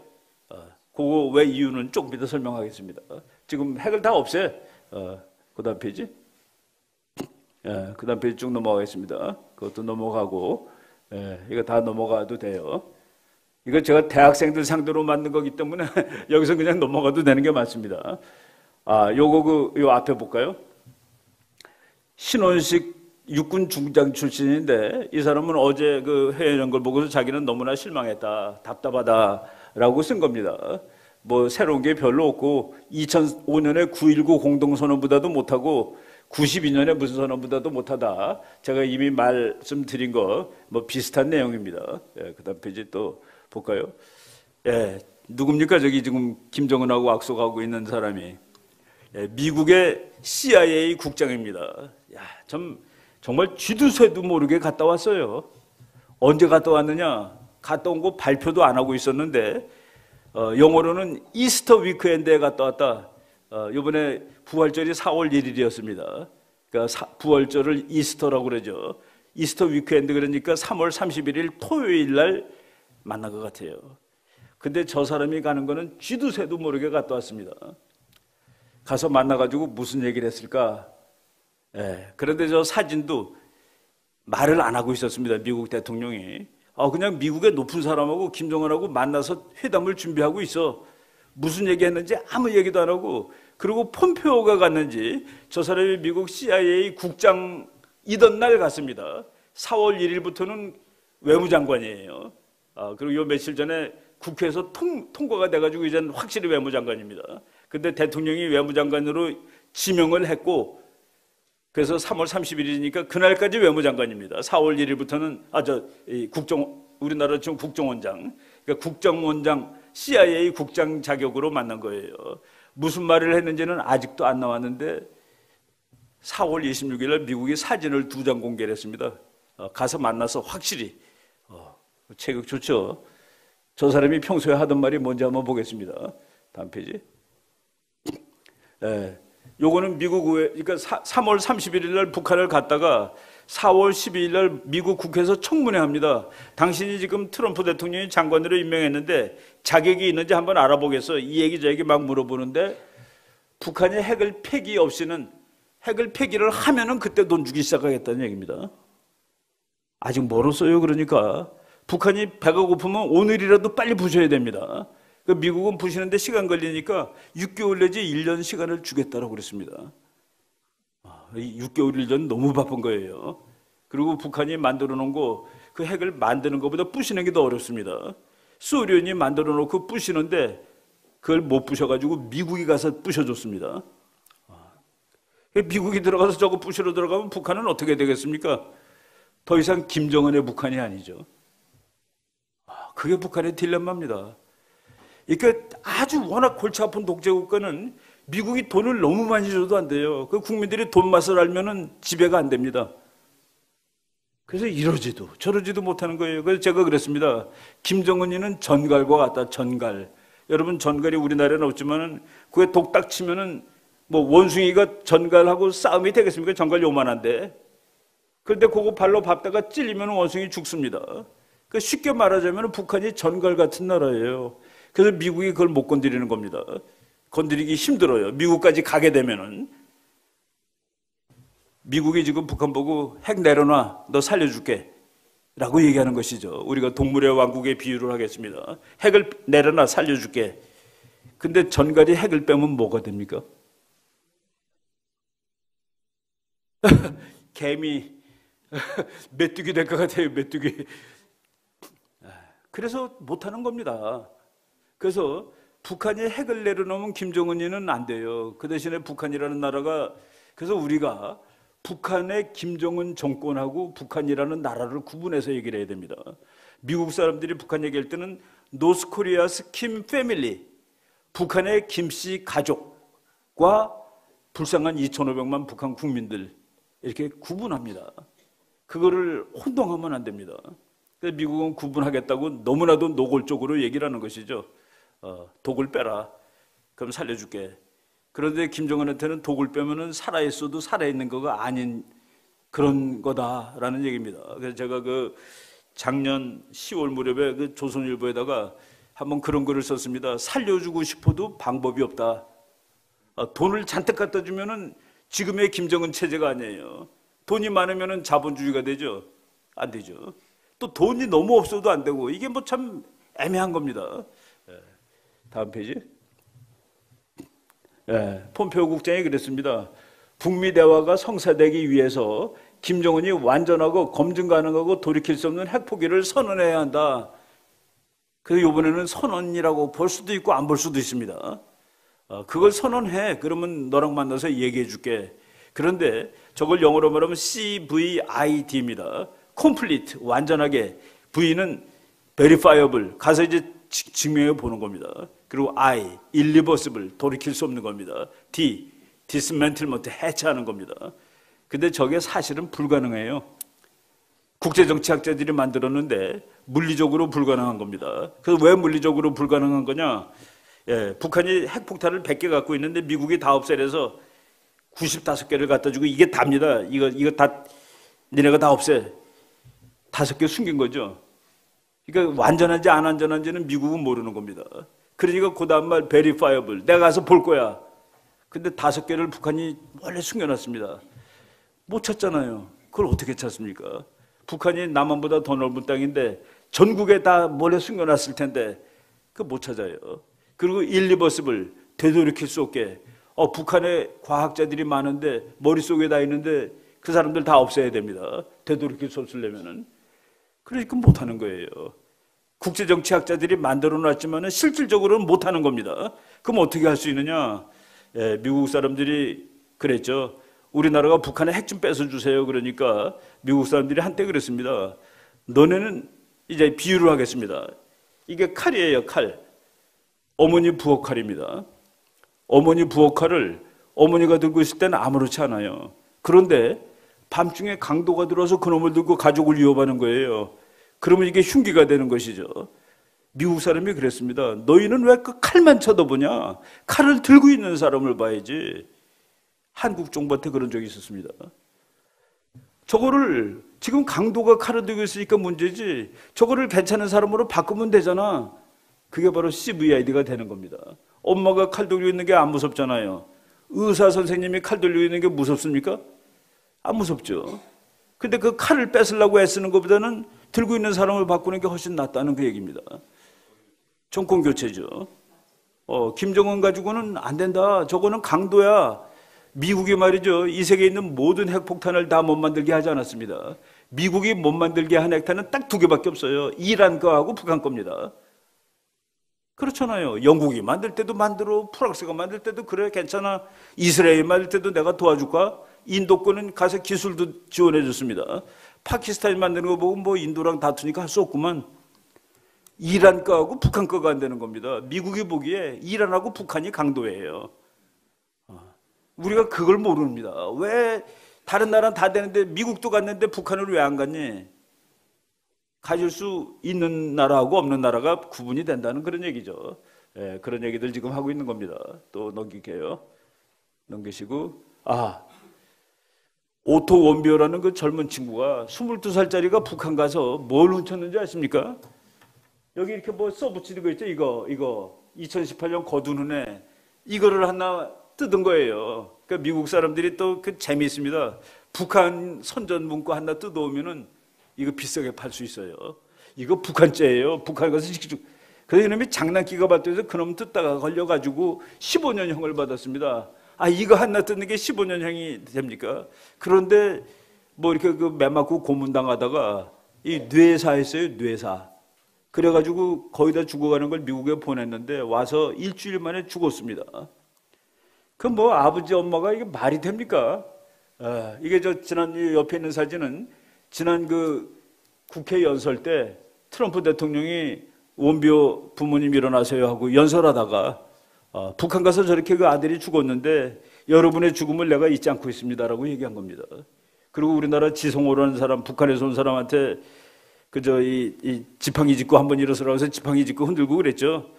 그거 왜 이유는 조금 이따 설명하겠습니다. 지금 핵을 다 없애. 그 다음 페이지. 그 다음 페이지 쭉 넘어가겠습니다. 그것도 넘어가고 이거 다 넘어가도 돼요. 이거 제가 대학생들 상대로 만든 거기 때문에 여기서 그냥 넘어가도 되는 게 맞습니다. 요 앞에 볼까요? 신원식 육군 중장 출신인데 이 사람은 어제 그 해외 걸 보고서 자기는 너무나 실망했다, 답답하다라고 쓴 겁니다. 뭐 새로운 게 별로 없고 2005년에 9.19 공동선언보다도 못하고 92년에 무슨 선언보다도 못하다. 제가 이미 말씀드린 거 뭐 비슷한 내용입니다. 그다음 페이지 또 볼까요? 누굽니까? 저기 지금 김정은하고 악수하고 있는 사람이 미국의 CIA 국장입니다. 정말 쥐도 새도 모르게 갔다 왔어요. 언제 갔다 왔느냐? 갔다 온 거 발표도 안 하고 있었는데 영어로는 이스터 위크엔드에 갔다 왔다. 이번에 부활절이 4월 1일이었습니다. 그러니까 부활절을 이스터라고 그러죠. 이스터 위크엔드 그러니까 3월 31일 토요일 날 만난 것 같아요. 근데 저 사람이 가는 거는 쥐도 새도 모르게 갔다 왔습니다. 가서 만나가지고 무슨 얘기를 했을까? 그런데 저 사진도 말을 안 하고 있었습니다. 미국 대통령이. 그냥 미국의 높은 사람하고 김정은하고 만나서 회담을 준비하고 있어. 무슨 얘기했는지 아무 얘기도 안 하고, 그리고 폼페오가 갔는지 저 사람이 미국 CIA 국장이던 날 갔습니다. 4월 1일부터는 외무장관이에요. 그리고 요 며칠 전에 국회에서 통과가 돼가지고 이제는 확실히 외무장관입니다. 근데 대통령이 외무장관으로 지명을 했고, 그래서 3월 30일이니까 그날까지 외무장관입니다. 4월 1일부터는 우리나라 지금 국정원장, 그러니까 국정원장 CIA 국장 자격으로 만난 거예요. 무슨 말을 했는지는 아직도 안 나왔는데 4월 26일 날 미국이 사진을 2장 공개를 했습니다. 가서 만나서 확실히 체격 좋죠. 저 사람이 평소에 하던 말이 뭔지 한번 보겠습니다. 다음 페이지. 요거는 미국 의회, 그러니까 3월 31일 날 북한을 갔다가 4월 12일 날 미국 국회에서 청문회 합니다. 당신이 지금 트럼프 대통령이 장관으로 임명했는데 자격이 있는지 한번 알아보겠어. 이 얘기 저 얘기 막 물어보는데 북한이 핵을 폐기를 하면은 그때 돈 주기 시작하겠다는 얘기입니다. 아직 멀었어요. 그러니까 북한이 배가 고프면 오늘이라도 빨리 부셔야 됩니다. 미국은 부시는데 시간 걸리니까 6개월 내지 1년 시간을 주겠다고 그랬습니다. 6개월 1년 너무 바쁜 거예요. 그리고 북한이 만들어 놓은 거, 그 핵을 만드는 것보다 부시는 게 더 어렵습니다. 소련이 만들어 놓고 부시는데 그걸 못 부셔가지고 미국이 가서 부셔줬습니다. 미국이 들어가서 저거 부시러 들어가면 북한은 어떻게 되겠습니까? 더 이상 김정은의 북한이 아니죠. 그게 북한의 딜레마입니다. 이게 아주 워낙 골치 아픈 독재국가는 미국이 돈을 너무 많이 줘도 안 돼요. 그 국민들이 돈 맛을 알면은 지배가 안 됩니다. 그래서 이러지도 저러지도 못하는 거예요. 그래서 제가 그랬습니다. 김정은이는 전갈과 같다. 전갈. 여러분 전갈이 우리나라에는 없지만은 그게 독딱 치면은 뭐 원숭이가 전갈하고 싸움이 되겠습니까? 전갈 요만한데. 그런데 그거 발로 밟다가 찔리면 원숭이 죽습니다. 그러니까 쉽게 말하자면 북한이 전갈 같은 나라예요. 그래서 미국이 그걸 못 건드리는 겁니다. 건드리기 힘들어요. 미국까지 가게 되면은. 미국이 지금 북한 보고 핵 내려놔, 너 살려줄게 라고 얘기하는 것이죠. 우리가 동물의 왕국에 비유를 하겠습니다. 핵을 내려놔, 살려줄게. 근데 전갈이 핵을 빼면 뭐가 됩니까? 개미 메뚜기 될 것 같아요. 메뚜기. 그래서 못하는 겁니다. 그래서 북한이 핵을 내려놓으면 김정은이는 안 돼요. 그 대신에 북한이라는 나라가, 그래서 우리가 북한의 김정은 정권하고 북한이라는 나라를 구분해서 얘기를 해야 됩니다. 미국 사람들이 북한 얘기할 때는 노스코리아스 킴 패밀리, 북한의 김씨 가족과 불쌍한 2,500만 북한 국민들, 이렇게 구분합니다. 그거를 혼동하면 안 됩니다. 그래서 미국은 구분하겠다고 너무나도 노골적으로 얘기를 하는 것이죠. 독을 빼라. 그럼 살려줄게. 그런데 김정은한테는 독을 빼면은 살아있어도 살아있는 거가 아닌 그런 거다라는 얘기입니다. 그래서 제가 그 작년 10월 무렵에 그 조선일보에다가 한번 그런 글을 썼습니다. 살려주고 싶어도 방법이 없다. 돈을 잔뜩 갖다 주면은 지금의 김정은 체제가 아니에요. 돈이 많으면은 자본주의가 되죠. 안 되죠. 또 돈이 너무 없어도 안 되고, 이게 뭐 참 애매한 겁니다. 다음 페이지. 폼페오 국장이 그랬습니다. 북미 대화가 성사되기 위해서 김정은이 완전하고 검증 가능하고 돌이킬 수 없는 핵포기를 선언해야 한다. 그래서 이번에는 선언이라고 볼 수도 있고 안 볼 수도 있습니다. 그걸 선언해. 그러면 너랑 만나서 얘기해 줄게. 그런데 저걸 영어로 말하면 CVID입니다. complete, 완전하게. V는 verifiable, 가서 이제 증명해 보는 겁니다. 그리고 I, irreversible, 돌이킬 수 없는 겁니다. D, dismantlement, 해체하는 겁니다. 근데 저게 사실은 불가능해요. 국제정치학자들이 만들었는데 물리적으로 불가능한 겁니다. 그래서 왜 물리적으로 불가능한 거냐? 북한이 핵폭탄을 100개 갖고 있는데 미국이 다 없애려서 95개를 갖다 주고 이게 답니다. 이거 다 니네가 다 없애. 5개 숨긴 거죠. 그러니까 완전한지 안 완전한지는 미국은 모르는 겁니다. 그러니까 그 다음 말 verifiable, 내가 가서 볼 거야. 근데 5개를 북한이 원래 숨겨놨습니다. 못 찾잖아요. 그걸 어떻게 찾습니까? 북한이 남한보다 더 넓은 땅인데 전국에 다 몰래 숨겨놨을 텐데 그거 못 찾아요. 그리고 irreversible, 되돌이킬 수 없게. 북한에 과학자들이 많은데 머릿속에 다 있는데 그 사람들 다 없애야 됩니다. 되돌이킬 수 없으려면은. 그러니까 못하는 거예요. 국제정치학자들이 만들어놨지만 실질적으로는 못하는 겁니다. 그럼 어떻게 할 수 있느냐? 미국 사람들이 그랬죠. 우리나라가 북한에 핵 좀 뺏어주세요. 그러니까 미국 사람들이 한때 그랬습니다. 너네는 이제 비유를 하겠습니다. 이게 칼이에요. 칼. 어머니 부엌 칼입니다. 어머니 부엌 칼을 어머니가 들고 있을 때는 아무렇지 않아요. 그런데 밤중에 강도가 들어와서 그놈을 들고 가족을 위협하는 거예요. 그러면 이게 흉기가 되는 것이죠. 미국 사람이 그랬습니다. 너희는 왜 그 칼만 쳐다보냐? 칼을 들고 있는 사람을 봐야지. 한국 정부한테 그런 적이 있었습니다. 저거를 지금 강도가 칼을 들고 있으니까 문제지, 저거를 괜찮은 사람으로 바꾸면 되잖아. 그게 바로 CVID가 되는 겁니다. 엄마가 칼 들고 있는 게 안 무섭잖아요. 의사 선생님이 칼 들고 있는 게 무섭습니까? 안 무섭죠. 근데 그 칼을 뺏으려고 애쓰는 것보다는 들고 있는 사람을 바꾸는 게 훨씬 낫다는 그 얘기입니다. 정권 교체죠. 김정은 가지고는 안 된다. 저거는 강도야. 미국이 말이죠. 이 세계에 있는 모든 핵폭탄을 다 못 만들게 하지 않았습니다. 미국이 못 만들게 한 핵탄은 딱 2개밖에 없어요. 이란 거하고 북한 겁니다. 그렇잖아요. 영국이 만들 때도 만들어, 프랑스가 만들 때도 그래, 괜찮아. 이스라엘 만들 때도 내가 도와줄까? 인도권은 가서 기술도 지원해 줬습니다. 파키스탄이 만드는 거 보고 뭐 인도랑 다투니까 할 수 없구만. 이란 거하고 북한 거가 안 되는 겁니다. 미국이 보기에 이란하고 북한이 강도예요. 우리가 그걸 모릅니다. 왜 다른 나라는 다 되는데 미국도 갔는데 북한을 왜 안 갔니? 가질 수 있는 나라하고 없는 나라가 구분이 된다는 그런 얘기죠. 예, 그런 얘기들 지금 하고 있는 겁니다. 또 넘길게요. 넘기시고, 오토 원비어라는 그 젊은 친구가 22살짜리가 북한 가서 뭘 훔쳤는지 아십니까? 여기 이렇게 뭐 써붙이는 거 있죠? 이거 2018년 거두는 이거를 하나 뜯은 거예요. 그러니까 미국 사람들이 또 그 재미있습니다. 북한 선전 문구 하나 뜯어오면은 이거 비싸게 팔 수 있어요. 이거 북한죄예요. 북한 가서 직접. 그래서 이놈이 장난기가 발동해서 그놈 뜯다가 걸려가지고 15년형을 받았습니다. 이거 하나 뜯는 게 15년형이 됩니까? 그런데 뭐 이렇게 그 매 맞고 고문당하다가 이 뇌사했어요. 뇌사. 그래가지고 거의 다 죽어가는 걸 미국에 보냈는데 와서 일주일 만에 죽었습니다. 그 뭐 아버지 엄마가 이게 말이 됩니까? 이게 지난 옆에 있는 사진은 지난 그 국회 연설 때 트럼프 대통령이 원비어 부모님 일어나세요 하고 연설하다가 북한 가서 저렇게 그 아들이 죽었는데 여러분의 죽음을 내가 잊지 않고 있습니다라고 얘기한 겁니다. 그리고 우리나라 지성호라는 사람, 북한에서 온 사람한테 그저 이 지팡이 짚고 한번 일어서라고 해서 지팡이 짚고 흔들고 그랬죠.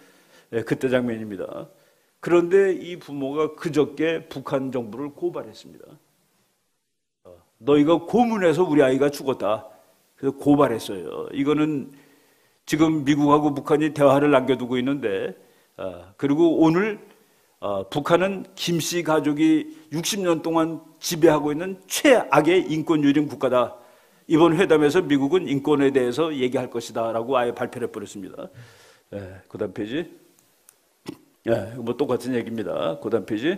그때 장면입니다. 그런데 이 부모가 그저께 북한 정부를 고발했습니다. 너희가 고문해서 우리 아이가 죽었다. 그래서 고발했어요. 이거는 지금 미국하고 북한이 대화를 남겨두고 있는데, 그리고 오늘 북한은 김씨 가족이 60년 동안 지배하고 있는 최악의 인권유린 국가다. 이번 회담에서 미국은 인권에 대해서 얘기할 것이다라고 아예 발표를 해버렸습니다. 그다음 페이지. 뭐 똑같은 얘기입니다. 그다음 페이지.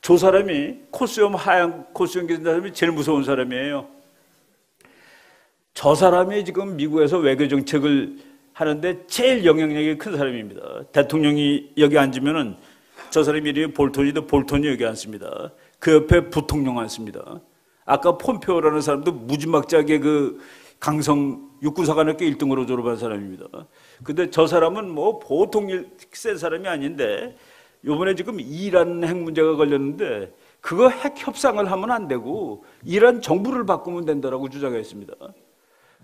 저 사람이 코스염 하얀 코스염 기는 사람이 제일 무서운 사람이에요. 저 사람이 지금 미국에서 외교 정책을 하는데 제일 영향력이 큰 사람입니다. 대통령이 여기 앉으면은 저 사람 이름이 볼턴인데 볼턴이 여기 앉습니다. 그 옆에 부통령 앉습니다. 아까 폼페오라는 사람도 무지막지하게 그 강성 육군사관학교 1등으로 졸업한 사람입니다. 근데 저 사람은 뭐 보통 센 사람이 아닌데 요번에 지금 이란 핵 문제가 걸렸는데 그거 핵 협상을 하면 안 되고 이란 정부를 바꾸면 된다라고 주장했습니다.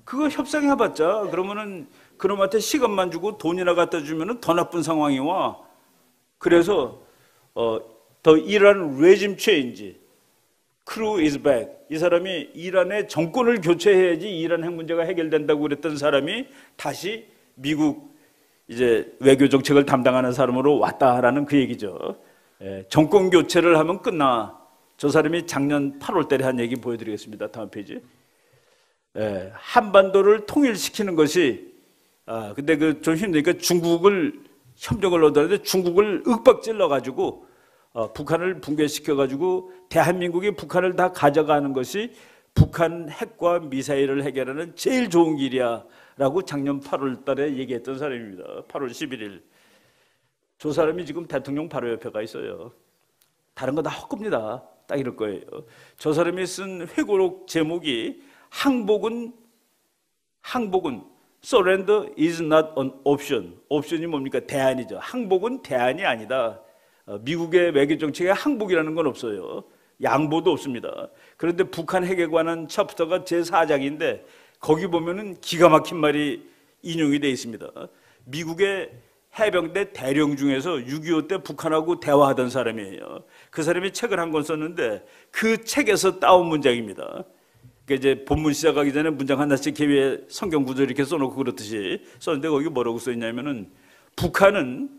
그거 협상해봤자 그러면은 그놈한테 시간만 주고 돈이나 갖다 주면은 더 나쁜 상황이 와. 그래서 더 이란 레짐 체인지 크루 is back. 이 사람이 이란의 정권을 교체해야지 이란 핵 문제가 해결된다고 그랬던 사람이 다시 미국 이제 외교 정책을 담당하는 사람으로 왔다라는 그 얘기죠. 정권 교체를 하면 끝나. 저 사람이 작년 8월 달에 한 얘기 보여드리겠습니다. 다음 페이지. 한반도를 통일시키는 것이 근데 그 좀 힘드니까 중국을 협력을 얻었는데 중국을 윽박질러 가지고 북한을 붕괴시켜가지고 대한민국이 북한을 다 가져가는 것이 북한 핵과 미사일을 해결하는 제일 좋은 길이야 라고 작년 8월 달에 얘기했던 사람입니다. 8월 11일. 저 사람이 지금 대통령 바로 옆에 가 있어요. 다른 거 다 헛겁니다. 딱 이럴 거예요. 저 사람이 쓴 회고록 제목이 항복은 Surrender is not an option. 옵션이 뭡니까? 대안이죠. 항복은 대안이 아니다. 미국의 외교 정책에 항복이라는 건 없어요. 양보도 없습니다. 그런데 북한 핵에 관한 챕터가 제4장인데 거기 보면은 기가 막힌 말이 인용이 되어 있습니다. 미국의 해병대 대령 중에서 6.25 때 북한하고 대화하던 사람이에요. 그 사람이 책을 한 권 썼는데 그 책에서 따온 문장입니다. 그러니까 이제 본문 시작하기 전에 문장 하나씩 위에 성경 구절 이렇게 써놓고 그렇듯이 썼는데 거기 뭐라고 써있냐면은 북한은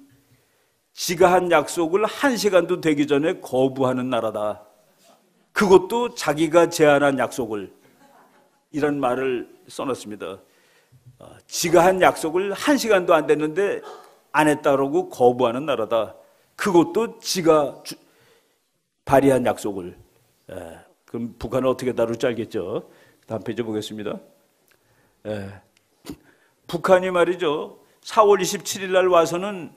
지가 한 약속을 1시간도 되기 전에 거부하는 나라다. 그것도 자기가 제안한 약속을 이런 말을 써놨습니다. 지가 한 약속을 1시간도 안 됐는데 안 했다라고 거부하는 나라다. 그것도 지가 발의한 약속을. 그럼 북한은 어떻게 다룰지 알겠죠? 다음 페이지 보겠습니다. 북한이 말이죠. 4월 27일 날 와서는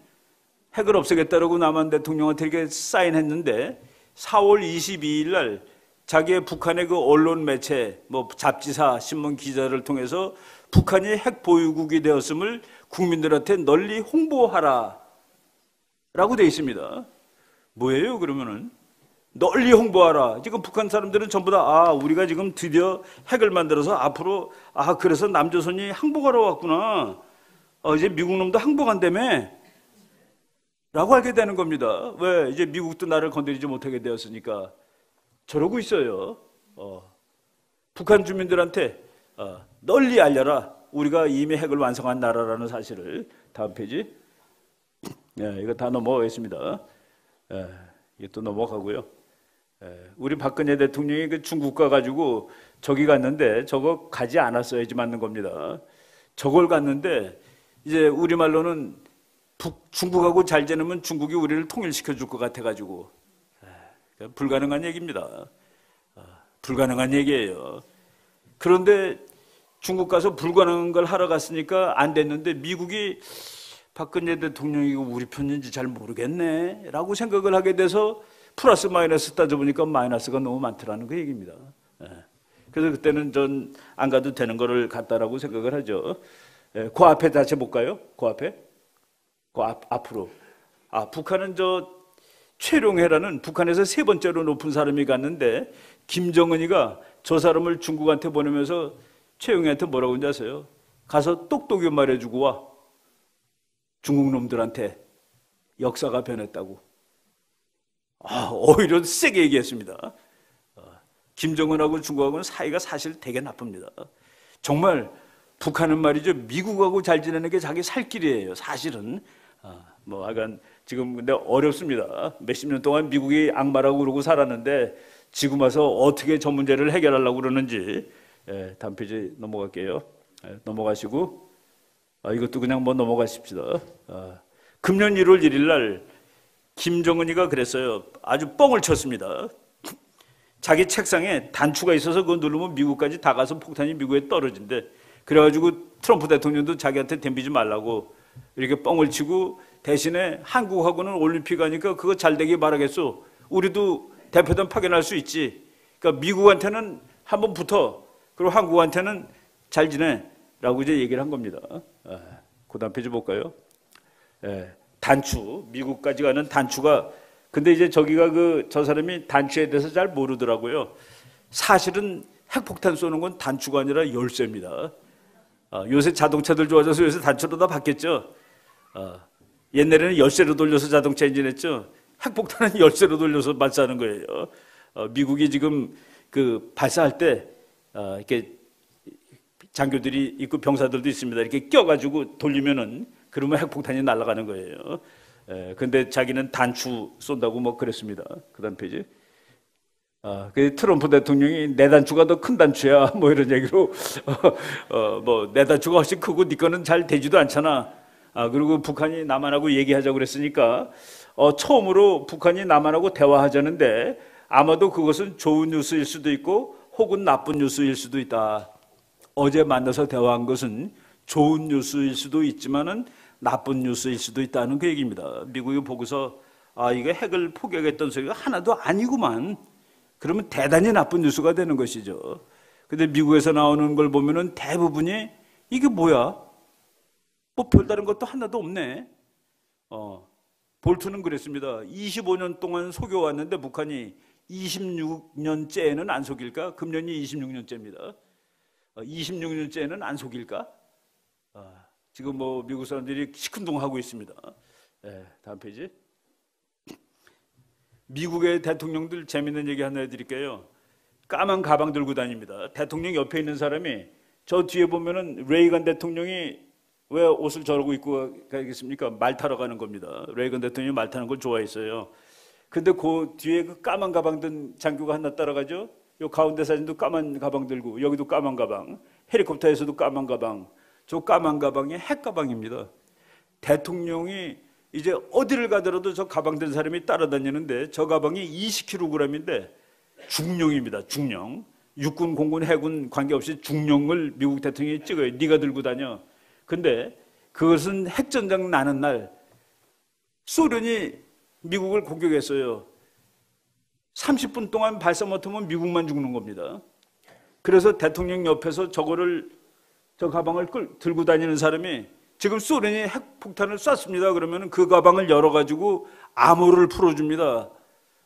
핵을 없애겠다라고 남한 대통령한테 이렇게 사인했는데 4월 22일 날 자기의 북한의 그 언론 매체, 뭐 잡지사, 신문 기자를 통해서 북한이 핵 보유국이 되었음을 국민들한테 널리 홍보하라 라고 되어 있습니다. 뭐예요 그러면은? 널리 홍보하라. 지금 북한 사람들은 전부 다 우리가 지금 드디어 핵을 만들어서 앞으로 그래서 남조선이 항복하러 왔구나. 이제 미국 놈도 항복한다며 라고 하게 되는 겁니다. 왜? 이제 미국도 나를 건드리지 못하게 되었으니까. 저러고 있어요. 북한 주민들한테 널리 알려라. 우리가 이미 핵을 완성한 나라라는 사실을. 다음 페이지. 이거 다 넘어가겠습니다. 이것도 넘어가고요. 우리 박근혜 대통령이 그 중국 가가지고 저기 갔는데 저거 가지 않았어야지 맞는 겁니다. 저걸 갔는데 이제 우리말로는 중국하고 잘 지내면 중국이 우리를 통일시켜 줄 것 같아가지고 불가능한 얘기입니다. 불가능한 얘기예요. 그런데 중국 가서 불가능한 걸 하러 갔으니까 안 됐는데 미국이 박근혜 대통령이 우리 편인지 잘 모르겠네 라고 생각을 하게 돼서 플러스 마이너스 따져보니까 마이너스가 너무 많더라는 그 얘기입니다. 그래서 그때는 전 안 가도 되는 거를 갔다라고 생각을 하죠. 그 앞에 다시 볼까요? 그 앞에? 앞으로. 북한은 최룡해라는 북한에서 세 번째로 높은 사람이 갔는데 김정은이가 저 사람을 중국한테 보내면서 최룡해한테 뭐라고 하는지 아세요? 가서 똑똑히 말해주고 와. 중국 놈들한테 역사가 변했다고. 오히려 세게 얘기했습니다. 김정은하고 중국하고는 사이가 사실 되게 나쁩니다. 정말 북한은 말이죠. 미국하고 잘 지내는 게 자기 살 길이에요. 사실은. 약간 지금 근데 어렵습니다. 몇십 년 동안 미국이 악마라고 그러고 살았는데 지금 와서 어떻게 저 문제를 해결하려고 그러는지. 다음 페이지 넘어갈게요. 넘어가시고 이것도 그냥 넘어가십시다. 금년 1월 1일 날 김정은이가 그랬어요. 아주 뻥을 쳤습니다. 자기 책상에 단추가 있어서 그거 누르면 미국까지 다 가서 폭탄이 미국에 떨어진대. 그래가지고 트럼프 대통령도 자기한테 덤비지 말라고 이렇게 뻥을 치고 대신에 한국하고는 올림픽 하니까 그거 잘 되길 바라겠소. 우리도 대표단 파견할 수 있지. 그러니까 미국한테는 한번 붙어. 그리고 한국한테는 잘 지내라고 이제 얘기를 한 겁니다. 그 다음 페이지 볼까요? 단추, 미국까지 가는 단추가. 근데 이제 저기가 저 사람이 단추에 대해서 잘 모르더라고요. 사실은 핵폭탄 쏘는 건 단추가 아니라 열쇠입니다. 요새 자동차들 좋아져서 요새 단추로 다 바뀌었죠. 옛날에는 열쇠로 돌려서 자동차 엔진했죠. 핵폭탄은 열쇠로 돌려서 발사하는 거예요. 미국이 지금 발사할 때 이렇게 장교들이 있고 병사들도 있습니다. 이렇게 껴가지고 돌리면은 그러면 핵폭탄이 날아가는 거예요. 근데 자기는 단추 쏜다고 그랬습니다. 그 다음 페이지. 그 트럼프 대통령이 내 단추가 더 큰 단추야. 이런 얘기로, 내 단추가 훨씬 크고 네 거는 잘 되지도 않잖아. 그리고 북한이 남한하고 얘기하자고 그랬으니까, 처음으로 북한이 남한하고 대화하자는데 아마도 그것은 좋은 뉴스일 수도 있고 혹은 나쁜 뉴스일 수도 있다. 어제 만나서 대화한 것은 좋은 뉴스일 수도 있지만은 나쁜 뉴스일 수도 있다는 그 얘기입니다. 미국이 보고서 이게 핵을 포기하겠다는 소리가 하나도 아니구만. 그러면 대단히 나쁜 뉴스가 되는 것이죠. 근데 미국에서 나오는 걸 보면은 대부분이 이게 뭐야? 별다른 것도 하나도 없네. 볼트는 그랬습니다. 25년 동안 속여왔는데 북한이 26년째에는 안 속일까? 금년이 26년째입니다. 26년째에는 안 속일까? 지금 미국 사람들이 시큰둥하고 있습니다. 다음 페이지. 미국의 대통령들 재밌는 얘기 하나 해드릴게요. 까만 가방 들고 다닙니다. 대통령 옆에 있는 사람이 저 뒤에 보면은 레이건 대통령이 왜 옷을 저러고 입고 가겠습니까? 말 타러 가는 겁니다. 레이건 대통령이 말 타는 걸 좋아했어요. 근데 그 뒤에 그 까만 가방 든 장교가 하나 따라가죠. 요 가운데 사진도 까만 가방 들고 여기도 까만 가방, 헬리콥터에서도 까만 가방. 저 까만 가방이 핵 가방입니다. 대통령이 이제 어디를 가더라도 저 가방 든 사람이 따라다니는데 저 가방이 20kg인데 중령입니다. 중령. 육군, 공군, 해군 관계없이 중령을 미국 대통령이 찍어요. 네가 들고 다녀. 근데 그것은 핵전쟁 나는 날 소련이 미국을 공격했어요. 30분 동안 발사 못하면 미국만 죽는 겁니다. 그래서 대통령 옆에서 저 가방을 들고 다니는 사람이 지금 소련이 핵폭탄을 쐈습니다. 그러면 그 가방을 열어가지고 암호를 풀어줍니다.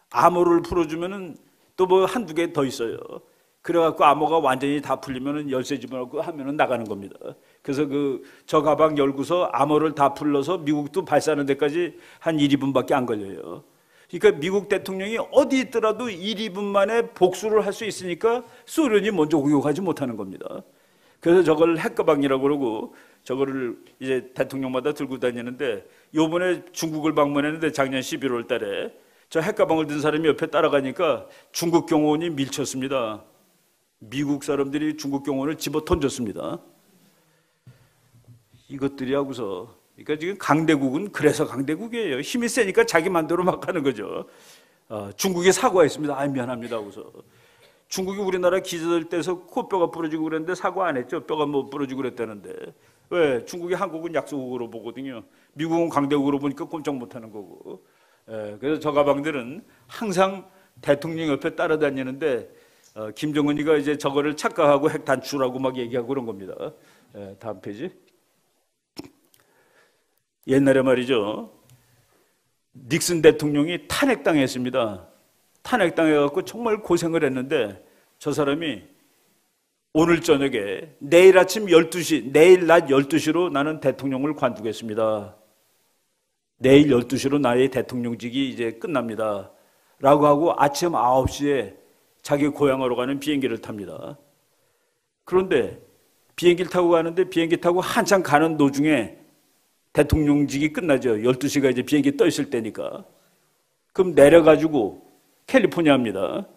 암호를 풀어주면은 또 뭐 한두 개 더 있어요. 그래갖고 암호가 완전히 다 풀리면은 열쇠 집어넣고 하면은 나가는 겁니다. 그래서 저 가방 열고서 암호를 다 풀러서 미국도 발사하는 데까지 한 1, 2분밖에 안 걸려요. 그러니까 미국 대통령이 어디 있더라도 1, 2분 만에 복수를 할 수 있으니까 소련이 먼저 공격하지 못하는 겁니다. 그래서 저걸 핵가방이라고 그러고 저거를 이제 대통령마다 들고 다니는데 요번에 중국을 방문했는데 작년 11월 달에 저 핵가방을 든 사람이 옆에 따라가니까 중국 경호원이 밀쳤습니다. 미국 사람들이 중국 경호원을 집어 던졌습니다. 이것들이 하고서 그러니까 지금 강대국은 그래서 강대국이에요. 힘이 세니까 자기 맘대로 막 하는 거죠. 중국이 사과했습니다. 아, 미안합니다 하고서. 중국이 우리나라 기자들 떼서 코뼈가 부러지고 그랬는데 사과 안 했죠. 뼈가 뭐 부러지고 그랬다는데. 왜? 중국이 한국은 약소국으로 보거든요. 미국은 강대국으로 보니까 꼼짝 못하는 거고. 그래서 저 가방들은 항상 대통령 옆에 따라다니는데 김정은이가 이제 저거를 착각하고 핵 단추라고 막 얘기하고 그런 겁니다. 다음 페이지. 옛날에 말이죠. 닉슨 대통령이 탄핵당했습니다. 탄핵당해갖고 정말 고생을 했는데 저 사람이 오늘 저녁에 내일 아침 12시, 내일 낮 12시로 나는 대통령을 관두겠습니다. 내일 12시로 나의 대통령직이 이제 끝납니다. 라고 하고 아침 9시에 자기 고향으로 가는 비행기를 탑니다. 그런데 비행기를 타고 가는데 비행기 타고 한참 가는 도중에 대통령직이 끝나죠. 12시가 이제 비행기 떠 있을 때니까. 그럼 내려가지고 캘리포니아입니다.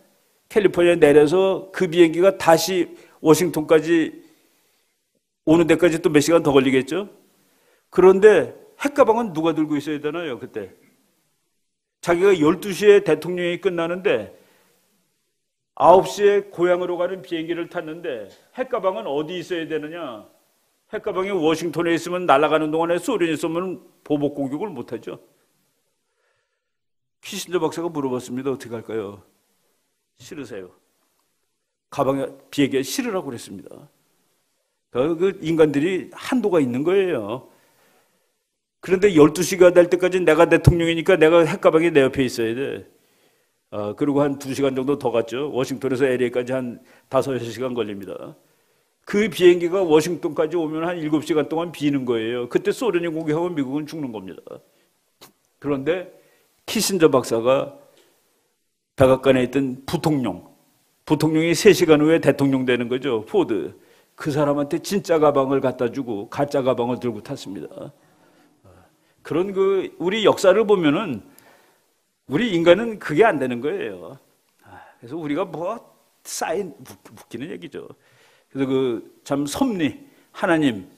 캘리포니아에 내려서 그 비행기가 다시 워싱턴까지 오는 데까지 또 몇 시간 더 걸리겠죠? 그런데 핵가방은 누가 들고 있어야 되나요, 그때? 자기가 12시에 대통령이 끝나는데 9시에 고향으로 가는 비행기를 탔는데 핵가방은 어디 있어야 되느냐? 핵가방이 워싱턴에 있으면 날아가는 동안에 소련이 쏘면 보복 공격을 못하죠. 키신저 박사가 물어봤습니다. 어떻게 할까요? 실으세요. 가방에 비행기에 실으라고 그랬습니다. 그 인간들이 한도가 있는 거예요. 그런데 12시가 될 때까지 내가 대통령이니까 내가 핵가방이 내 옆에 있어야 돼. 그리고 한 2시간 정도 더 갔죠. 워싱턴에서 LA까지 한 5-6시간 걸립니다. 그 비행기가 워싱턴까지 오면 한 7시간 동안 비는 거예요. 그때 소련이 공격하면 미국은 죽는 겁니다. 그런데 키신저 박사가 백악관에 있던 부통령이 3시간 후에 대통령 되는 거죠. 포드. 그 사람한테 진짜 가방을 갖다 주고 가짜 가방을 들고 탔습니다. 그런 우리 역사를 보면은 우리 인간은 그게 안 되는 거예요. 그래서 우리가 웃기는 얘기죠. 그래서 참 섭리, 하나님,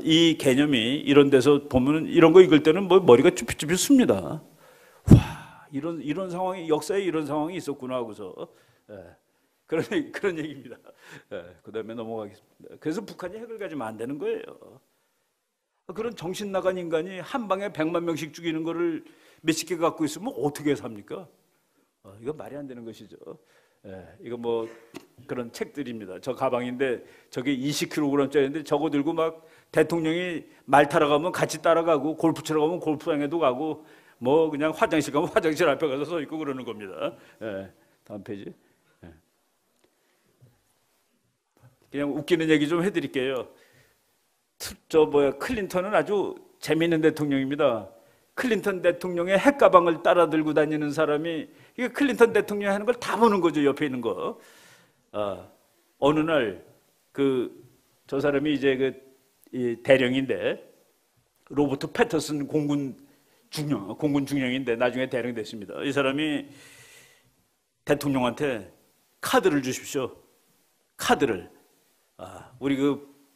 이 개념이 이런 데서 보면은 이런 거 읽을 때는 머리가 쭈삣쭈삣 씁니다. 와, 이런 상황이, 역사에 이런 상황이 있었구나 하고서. 그런 얘기입니다. 그 다음에 넘어가겠습니다. 그래서 북한이 핵을 가지면 안 되는 거예요. 그런 정신 나간 인간이 한 방에 100만 명씩 죽이는 거를 몇십 개 갖고 있으면 어떻게 삽니까? 이거 말이 안 되는 것이죠. 이거 그런 책들입니다. 저 가방인데 저게 20kg짜리인데 저거 들고 막 대통령이 말 타러 가면 같이 따라가고 골프 치러 가면 골프장에도 가고 그냥 화장실 가면 화장실 앞에 가서 서 있고 그러는 겁니다. 다음 페이지. 그냥 웃기는 얘기 좀 해드릴게요. 클린턴은 아주 재미있는 대통령입니다. 클린턴 대통령의 핵가방을 따라 들고 다니는 사람이 이게 클린턴 대통령이 하는 걸 다 보는 거죠. 옆에 있는 거. 어느 날 저 사람이 이제 이 대령인데 로버트 패터슨 공군 중령인데 나중에 대령 됐습니다. 이 사람이 대통령한테 카드를 주십시오. 카드를. 우리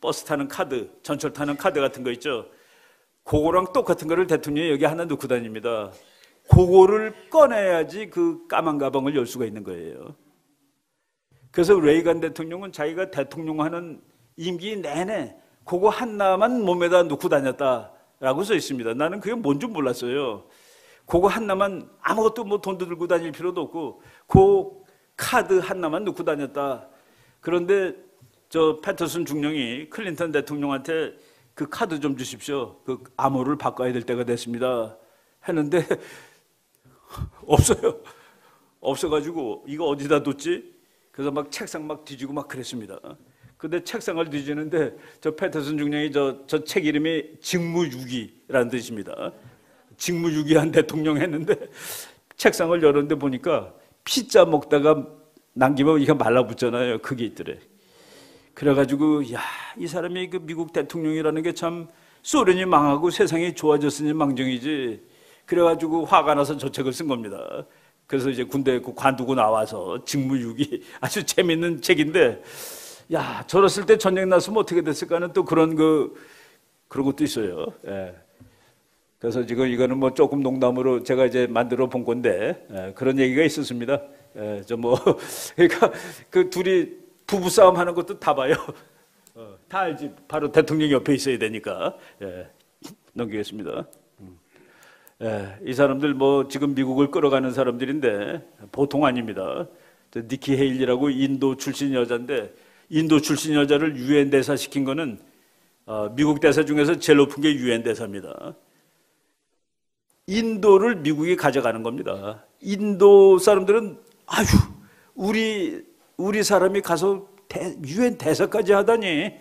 버스 타는 카드, 전철 타는 카드 같은 거 있죠. 그거랑 똑같은 거를 대통령이 여기 하나 넣고 다닙니다. 그거를 꺼내야지 그 까만 가방을 열 수가 있는 거예요. 그래서 레이간 대통령은 자기가 대통령 하는 임기 내내 그거 하나만 몸에다 넣고 다녔다라고 써 있습니다. 나는 그게 뭔 줄 몰랐어요. 그거 하나만 아무것도 뭐 돈도 들고 다닐 필요도 없고 그 카드 하나만 넣고 다녔다. 그런데 저 패터슨 중령이 클린턴 대통령한테 그 카드 좀 주십시오. 그 암호를 바꿔야 될 때가 됐습니다. 했는데 없어요. 없어가지고 이거 어디다 뒀지? 그래서 막 책상 막 뒤지고 막 그랬습니다. 근데 책상을 뒤지는데 저 패터슨 중령이 저 책 이름이 직무유기라는 뜻입니다. 직무유기한 대통령 했는데 책상을 열었는데 보니까 피자 먹다가 남기면 이게 말라붙잖아요. 그게 있더래. 그래가지고 야, 이 사람이 그 미국 대통령이라는 게 참 소련이 망하고 세상이 좋아졌으니 망정이지. 그래가지고 화가 나서 저 책을 쓴 겁니다. 그래서 이제 군대에 관두고 나와서 직무유기 아주 재밌는 책인데 야, 저랬을 때 전쟁 났으면 어떻게 됐을까 하는 또 그런 것도 있어요. 예. 그래서 지금 이거는 뭐 조금 농담으로 제가 이제 만들어 본 건데 그런 얘기가 있었습니다. 그러니까 그 둘이 부부 싸움 하는 것도 다 봐요. 다 알지. 바로 대통령 옆에 있어야 되니까. 넘기겠습니다. 이 사람들 뭐 지금 미국을 끌어가는 사람들인데 보통 아닙니다. 니키 헤일리라고 인도 출신 여자인데 인도 출신 여자를 유엔 대사 시킨 거는 미국 대사 중에서 제일 높은 게 유엔 대사입니다. 인도를 미국이 가져가는 겁니다. 인도 사람들은 아유 우리 사람이 가서 유엔 대사까지 하다니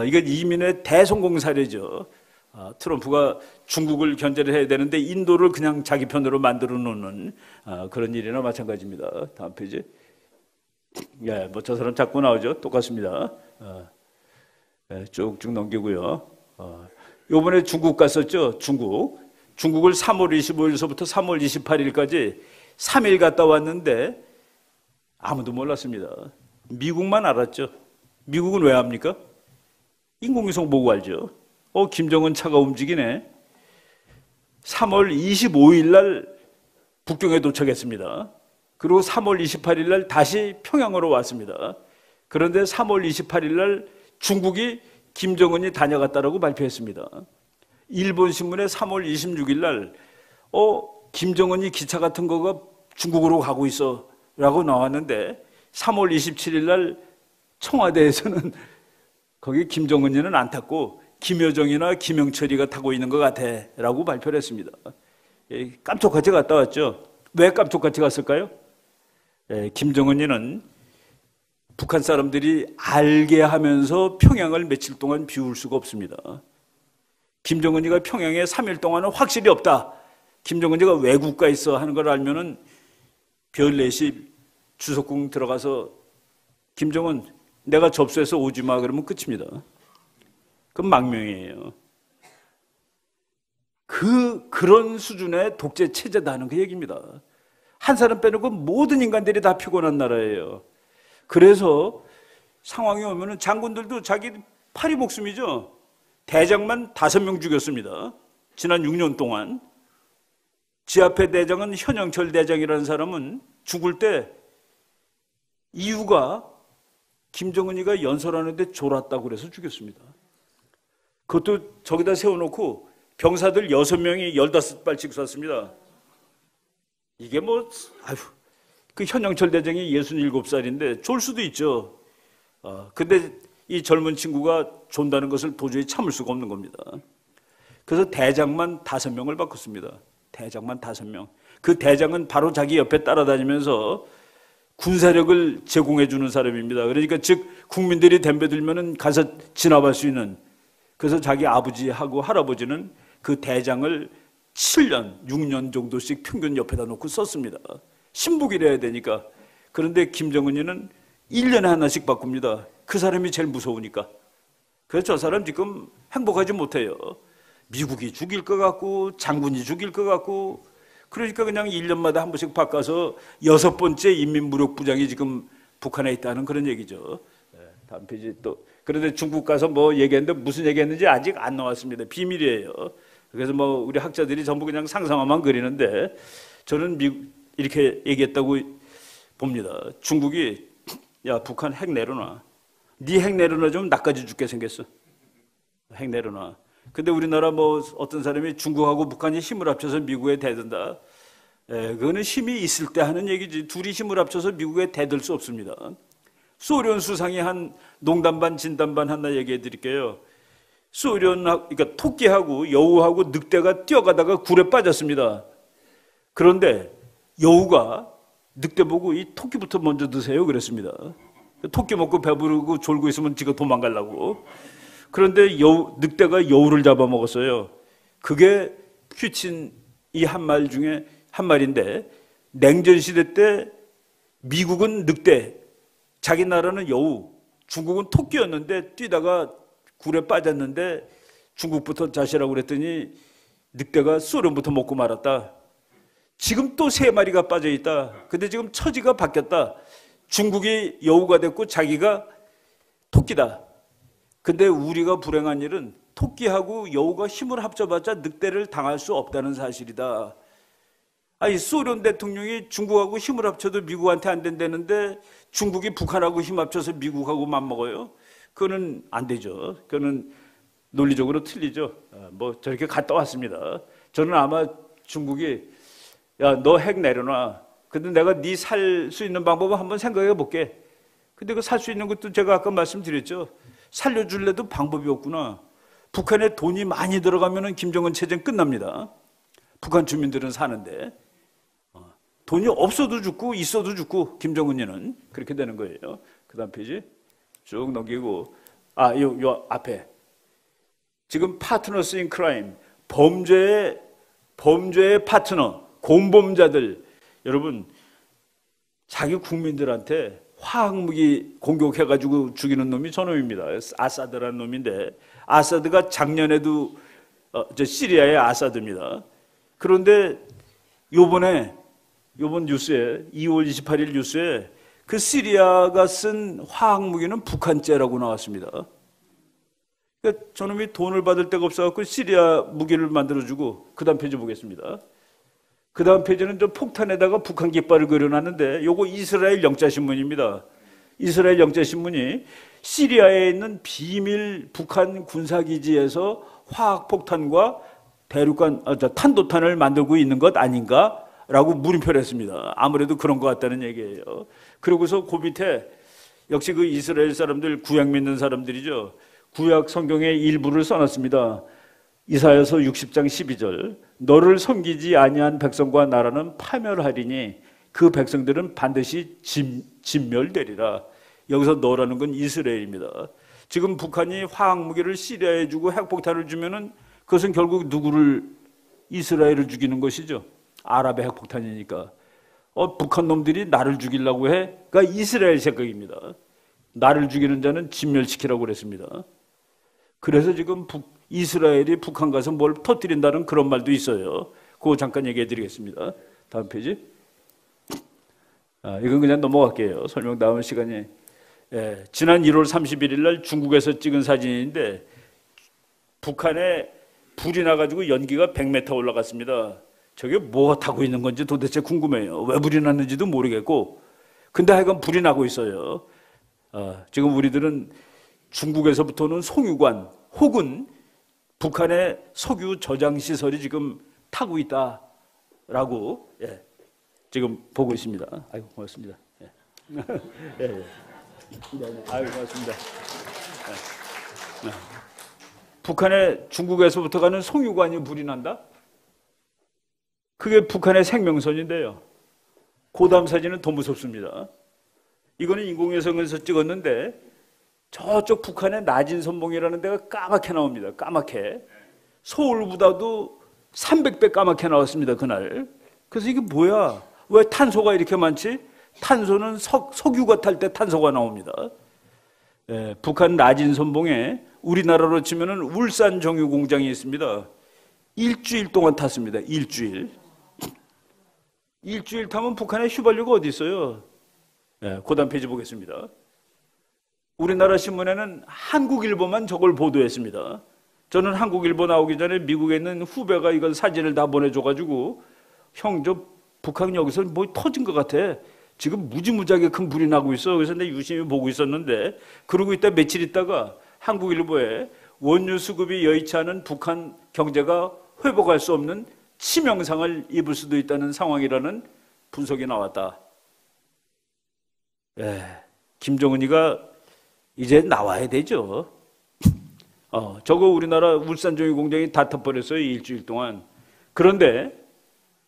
이건 이민의 대성공 사례죠. 트럼프가 중국을 견제를 해야 되는데 인도를 그냥 자기 편으로 만들어 놓는 그런 일이나 마찬가지입니다. 다음 페이지. 예, 뭐 저 사람 자꾸 나오죠. 똑같습니다. 쭉쭉 넘기고요. 요번에 중국 갔었죠. 중국을 3월 25일서부터 3월 28일까지 3일 갔다 왔는데 아무도 몰랐습니다. 미국만 알았죠. 미국은 왜 합니까? 인공위성 보고 알죠. 김정은 차가 움직이네. 3월 25일 날 북경에 도착했습니다. 그리고 3월 28일 날 다시 평양으로 왔습니다. 그런데 3월 28일 날 중국이 김정은이 다녀갔다라고 발표했습니다. 일본 신문에 3월 26일 날 김정은이 기차 같은 거가 중국으로 가고 있어 라고 나왔는데 3월 27일 날 청와대에서는 거기 김정은이는 안 탔고 김여정이나 김영철이가 타고 있는 것 같아 라고 발표를 했습니다. 깜짝같이 갔다 왔죠. 왜 깜짝같이 갔을까요? 김정은이는 북한 사람들이 알게 하면서 평양을 며칠 동안 비울 수가 없습니다. 김정은이가 평양에 3일 동안은 확실히 없다. 김정은이가 외국가 있어 하는 걸 알면은 별4시 주석궁 들어가서 김정은 내가 접수해서 오지 마 그러면 끝입니다. 그건 망명이에요. 그런 수준의 독재 체제다는 그 얘기입니다. 한 사람 빼놓고 모든 인간들이 다 피곤한 나라예요. 그래서 상황이 오면은 장군들도 자기 파리 목숨이죠. 대장만 5명 죽였습니다. 지난 6년 동안. 지 앞에 대장은 현영철 대장이라는 사람은 죽을 때 이유가 김정은이가 연설하는데 졸았다고 그래서 죽였습니다. 그것도 저기다 세워놓고 병사들 6명이 15발씩 쐈습니다. 이게 그 현영철 대장이 67살인데 졸 수도 있죠. 근데 이 젊은 친구가 존다는 것을 도저히 참을 수가 없는 겁니다. 그래서 대장만 5명을 바꿨습니다. 대장만 5명. 그 대장은 바로 자기 옆에 따라다니면서 군사력을 제공해 주는 사람입니다. 그러니까 즉 국민들이 덤벼들면은 가서 진압할 수 있는. 그래서 자기 아버지하고 할아버지는 그 대장을 7년, 6년 정도씩 평균 옆에다 놓고 썼습니다. 신복이라 되니까. 그런데 김정은이는 1년에 하나씩 바꿉니다. 그 사람이 제일 무서우니까. 그래서 저 사람 지금 행복하지 못해요. 미국이 죽일 것 같고 장군이 죽일 것 같고 그러니까 그냥 1년마다 한 번씩 바꿔서 6번째 인민무력부장이 지금 북한에 있다는 그런 얘기죠. 다음 페이지 또. 그런데 중국 가서 뭐 얘기했는데 무슨 얘기했는지 아직 안 나왔습니다. 비밀이에요. 그래서 뭐 우리 학자들이 전부 그냥 상상만 그리는데 저는 이렇게 얘기했다고 봅니다. 중국이 야 북한 핵 내려놔. 네 핵 내려놔 좀 나까지 죽게 생겼어. 핵 내려놔. 근데 우리나라 뭐 어떤 사람이 중국하고 북한이 힘을 합쳐서 미국에 대든다. 그거는 힘이 있을 때 하는 얘기지. 둘이 힘을 합쳐서 미국에 대들 수 없습니다. 소련 수상이 한 농담 반 진담 반 하나 얘기해 드릴게요. 그러니까 토끼하고 여우하고 늑대가 뛰어가다가 굴에 빠졌습니다. 그런데 여우가 늑대 보고 이 토끼부터 먼저 드세요 그랬습니다. 토끼 먹고 배부르고 졸고 있으면 지가 도망가려고. 그런데 늑대가 여우를 잡아먹었어요. 그게 퓨친 이 한 말 중에 한 말인데, 냉전 시대 때 미국은 늑대, 자기 나라는 여우, 중국은 토끼였는데 뛰다가 굴에 빠졌는데 중국부터 자시라고 그랬더니 늑대가 소련부터 먹고 말았다. 지금 또 3마리가 빠져 있다. 근데 지금 처지가 바뀌었다. 중국이 여우가 됐고 자기가 토끼다. 근데 우리가 불행한 일은 토끼하고 여우가 힘을 합쳐봤자 늑대를 당할 수 없다는 사실이다. 아니, 소련 대통령이 중국하고 힘을 합쳐도 미국한테 안 된다는데 중국이 북한하고 힘 합쳐서 미국하고 맞먹어요? 그거는 안 되죠. 그거는 논리적으로 틀리죠. 뭐 저렇게 갔다 왔습니다. 저는 아마 중국이 야, 너 핵 내려놔. 근데 내가 네 살 수 있는 방법을 한번 생각해 볼게. 근데 그 살 수 있는 것도 제가 아까 말씀드렸죠. 살려줄래도 방법이 없구나. 북한에 돈이 많이 들어가면 김정은 체제는 끝납니다. 북한 주민들은 사는데. 돈이 없어도 죽고 있어도 죽고 김정은이는 그렇게 되는 거예요. 그 다음 페이지 쭉 넘기고 요 앞에 지금 파트너스 인 크라임, 범죄의 파트너, 공범자들. 여러분, 자기 국민들한테 화학무기 공격해가지고 죽이는 놈이 저놈입니다. 아사드라는 놈인데, 아사드가 작년에도 시리아의 아사드입니다. 그런데 요번 뉴스에 2월 28일 뉴스에 그 시리아가 쓴 화학무기는 북한제라고 나왔습니다. 그러니까 저놈이 돈을 받을 데가 없어갖고 시리아 무기를 만들어주고. 그 다음 페이지 보겠습니다. 그 다음 페이지는 저 폭탄에다가 북한 깃발을 그려놨는데 요거 이스라엘 영자신문입니다. 이스라엘 영자신문이 시리아에 있는 비밀 북한 군사기지에서 화학폭탄과 탄도탄을 만들고 있는 것 아닌가? 라고 물음표를 했습니다. 아무래도 그런 것 같다는 얘기예요. 그러고서 그 밑에 역시 그 이스라엘 사람들, 구약 믿는 사람들이죠. 구약 성경의 일부를 써놨습니다. 이사야서 60장 12절. 너를 섬기지 아니한 백성과 나라는 파멸하리니 그 백성들은 반드시 진멸되리라. 여기서 너라는 건 이스라엘입니다. 지금 북한이 화학무기를 시리아에 주고 핵폭탄을 주면은 그것은 결국 누구를, 이스라엘을 죽이는 것이죠. 아랍의 핵폭탄이니까. 북한 놈들이 나를 죽이려고 해? 그러니까 이스라엘 생각입니다. 나를 죽이는 자는 진멸시키라고 그랬습니다. 그래서 지금 이스라엘이 북한 가서 뭘 터뜨린다는 그런 말도 있어요. 그거 잠깐 얘기해 드리겠습니다. 다음 페이지. 이건 그냥 넘어갈게요. 설명 다음 시간에. 지난 1월 31일 날 중국에서 찍은 사진인데 북한에 불이 나가지고 연기가 100m 올라갔습니다. 저게 뭐 타고 있는 건지 도대체 궁금해요. 왜 불이 났는지도 모르겠고. 근데 하여간 불이 나고 있어요. 지금 우리들은 중국에서부터는 송유관 혹은 북한의 석유 저장 시설이 지금 타고 있다라고 지금 보고 있습니다. 아이고 고맙습니다. 아이고 고맙습니다. 북한의 중국에서부터 가는 송유관이 불이 난다? 그게 북한의 생명선인데요. 그 다음 사진은 더 무섭습니다. 이거는 인공위성에서 찍었는데 저쪽 북한의 나진선봉이라는 데가 까맣게 나옵니다. 까맣게. 서울보다도 300배 까맣게 나왔습니다. 그날. 그래서 이게 뭐야? 왜 탄소가 이렇게 많지? 탄소는 석유가 탈 때 탄소가 나옵니다. 북한 나진선봉에 우리나라로 치면은 울산 정유 공장이 있습니다. 일주일 동안 탔습니다. 일주일 타면 북한에 휘발유가 어디 있어요? 그 다음 페이지 보겠습니다. 우리나라 신문에는 한국일보만 저걸 보도했습니다. 저는 한국일보 나오기 전에 미국에 있는 후배가 이걸 사진을 다 보내줘가지고 형, 저 북한 여기서 뭐 터진 것 같아. 지금 무지무지하게 큰 불이 나고 있어. 그래서 내가 유심히 보고 있었는데 그러고 있다 며칠 있다가 한국일보에 원유 수급이 여의치 않은 북한 경제가 회복할 수 없는 치명상을 입을 수도 있다는 상황이라는 분석이 나왔다. 김정은이가 이제 나와야 되죠. 저거 우리나라 울산종이 공장이 다 터버렸어요, 일주일 동안. 그런데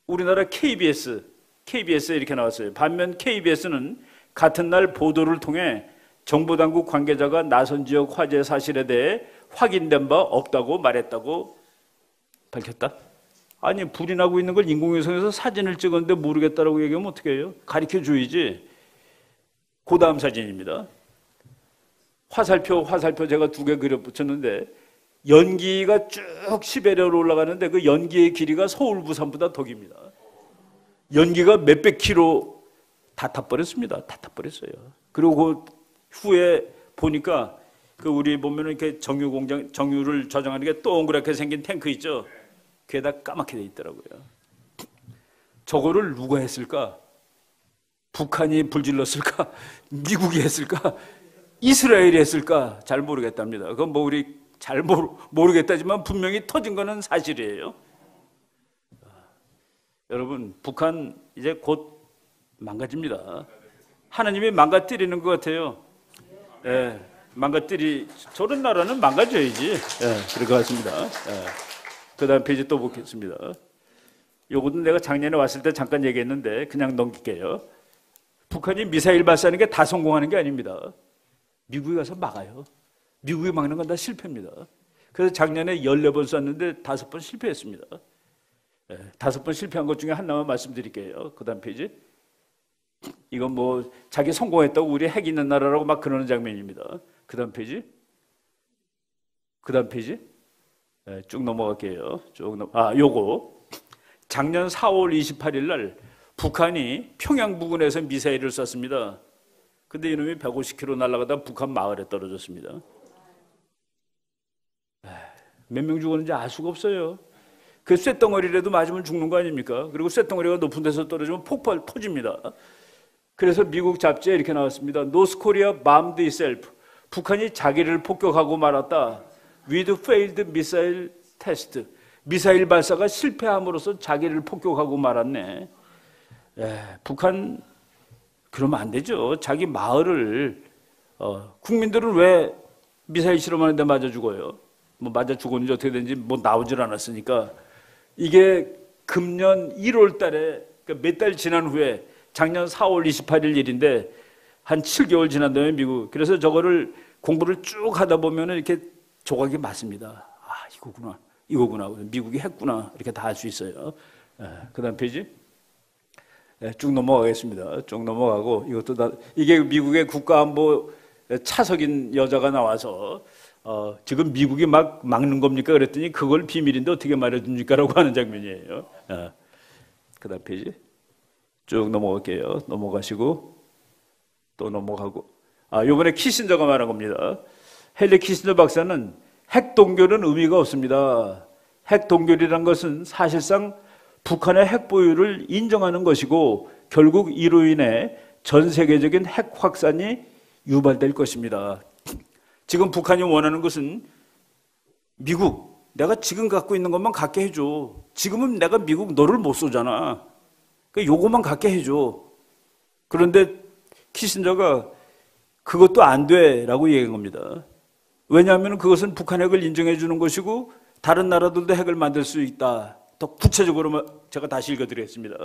우리나라 KBS에 이렇게 나왔어요. 반면 KBS는 같은 날 보도를 통해 정보당국 관계자가 나선 지역 화재 사실에 대해 확인된 바 없다고 말했다고 밝혔다. 아니, 불이 나고 있는 걸 인공위성에서 사진을 찍었는데 모르겠다라고 얘기하면 어떻게 해요? 가르쳐줘야지. 그 다음 사진입니다. 화살표 제가 2개 그려 붙였는데 연기가 쭉 시베리아로 올라가는데 그 연기의 길이가 서울 부산보다 더 깁니다. 연기가 몇백 킬로 다 타버렸습니다. 다 타버렸어요. 그리고 그 후에 보니까 그 우리 보면은 이렇게 정유를 저장하는 게 동그랗게 생긴 탱크 있죠. 그게 다 까맣게 돼 있더라고요. 저거를 누가 했을까? 북한이 불질렀을까? 미국이 했을까? 이스라엘이 했을까? 잘 모르겠답니다. 그건 뭐 우리 잘 모르겠다지만 분명히 터진 거는 사실이에요. 여러분, 북한 이제 곧 망가집니다. 하나님이 망가뜨리는 것 같아요. 저런 나라는 망가져야지. 그럴 것 같습니다. 그 다음 페이지 또 보겠습니다. 요것도 내가 작년에 왔을 때 잠깐 얘기했는데 그냥 넘길게요. 북한이 미사일 발사하는 게 다 성공하는 게 아닙니다. 미국이 가서 막아요. 미국이 막는 건 다 실패입니다. 그래서 작년에 14번 쐈는데 5번 실패했습니다. 5번 실패한 것 중에 하나만 말씀드릴게요. 그 다음 페이지. 이건 뭐 자기 성공했다고 우리 핵 있는 나라라고 막 그러는 장면입니다. 그 다음 페이지. 쭉 넘어갈게요. 요거 작년 4월 28일 날 북한이 평양 부근에서 미사일을 쐈습니다. 근데 이놈이 150km 날아가다 북한 마을에 떨어졌습니다. 몇 명 죽었는지 알 수가 없어요. 그 쇳덩어리라도 맞으면 죽는 거 아닙니까? 그리고 쇳덩어리가 높은 데서 떨어지면 폭발 터집니다. 그래서 미국 잡지에 이렇게 나왔습니다. North Korea bombed itself. 북한이 자기를 폭격하고 말았다. With failed missile test. 미사일 발사가 실패함으로써 자기를 폭격하고 말았네. 북한 그러면 안 되죠. 자기 마을을 국민들은 왜 미사일 실험하는데 맞아 죽어요? 뭐 맞아 죽었는지 어떻게 된지 뭐 나오질 않았으니까. 이게 금년 1월 달에 그러니까 몇 달 지난 후에 작년 4월 28일 일인데 한 7개월 지난 다음에 미국 그래서 저거를 공부를 쭉 하다 보면 이렇게 조각이 맞습니다. 이거구나 미국이 했구나 이렇게 다 알 수 있어요. 그 다음 페이지. 쭉 넘어가겠습니다. 쭉 넘어가고 이것도 다 이게 미국의 국가안보 차석인 여자가 나와서 지금 미국이 막 막는 겁니까? 그랬더니 그걸 비밀인데 어떻게 말해줍니까? 라고 하는 장면이에요. 그 다음 페이지. 쭉 넘어갈게요. 넘어가시고 또 넘어가고 이번에 키신저가 말한 겁니다. 헨리 키신저 박사는 핵동결은 의미가 없습니다. 핵동결이란 것은 사실상 북한의 핵 보유를 인정하는 것이고 결국 이로 인해 전 세계적인 핵 확산이 유발될 것입니다. 지금 북한이 원하는 것은 미국, 내가 지금 갖고 있는 것만 갖게 해줘. 지금은 내가 미국 너를 못 쏘잖아. 그러니까 요것만 갖게 해줘. 그런데 키신저가 그것도 안 돼라고 얘기한 겁니다. 왜냐하면 그것은 북한 핵을 인정해 주는 것이고 다른 나라들도 핵을 만들 수 있다. 더 구체적으로 제가 다시 읽어드리겠습니다.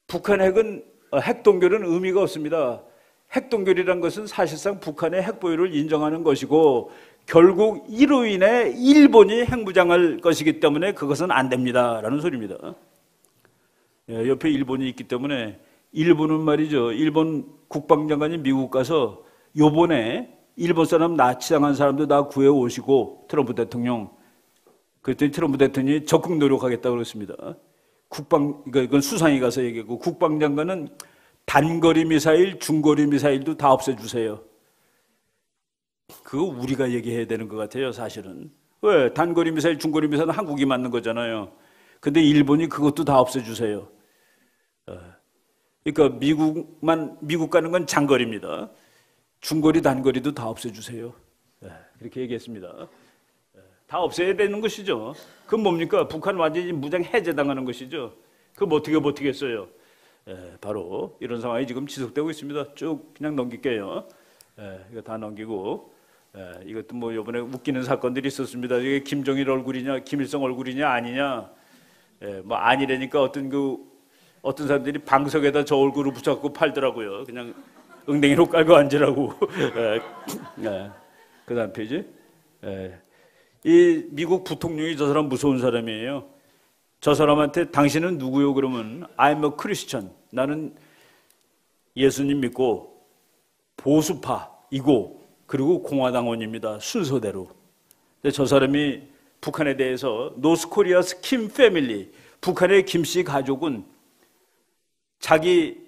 북한 핵동결은 의미가 없습니다. 핵동결이란 것은 사실상 북한의 핵보유를 인정하는 것이고 결국 이로 인해 일본이 핵무장할 것이기 때문에 그것은 안 됩니다. 라는 소리입니다. 옆에 일본이 있기 때문에 일본은 말이죠. 일본 국방장관이 미국 가서 요번에 일본 사람 나치당한 사람들 다 구해오시고 트럼프 대통령 그랬더니 트럼프 대통령이 적극 노력하겠다고 그랬습니다. 이건 수상이 가서 얘기하고 국방장관은 단거리 미사일, 중거리 미사일도 다 없애주세요. 그거 우리가 얘기해야 되는 것 같아요, 사실은. 왜? 단거리 미사일, 중거리 미사일은 한국이 맞는 거잖아요. 근데 일본이 그것도 다 없애주세요. 그러니까 미국 가는 건 장거리입니다. 중거리, 단거리도 다 없애주세요. 그렇게 얘기했습니다. 다 없애야 되는 것이죠. 그건 뭡니까? 북한 완전히 무장 해제당하는 것이죠. 그럼 어떻게 버티겠어요? 바로 이런 상황이 지금 지속되고 있습니다. 쭉 그냥 넘길게요. 이거 다 넘기고, 이것도 뭐 이번에 웃기는 사건들이 있었습니다. 이게 김정일 얼굴이냐, 김일성 얼굴이냐 아니냐, 뭐 아니라니까 어떤 사람들이 방석에다 저 얼굴을 붙잡고 팔더라고요. 그냥 엉덩이로 깔고 앉으라고. 그다음 페이지. 이 미국 부통령이 저 사람 무서운 사람이에요. 저 사람한테 당신은 누구요? 그러면 I'm a Christian. 나는 예수님 믿고 보수파이고 그리고 공화당원입니다. 순서대로. 근데 저 사람이 북한에 대해서 노스코리아스 킴 패밀리, 북한의 김씨 가족은 자기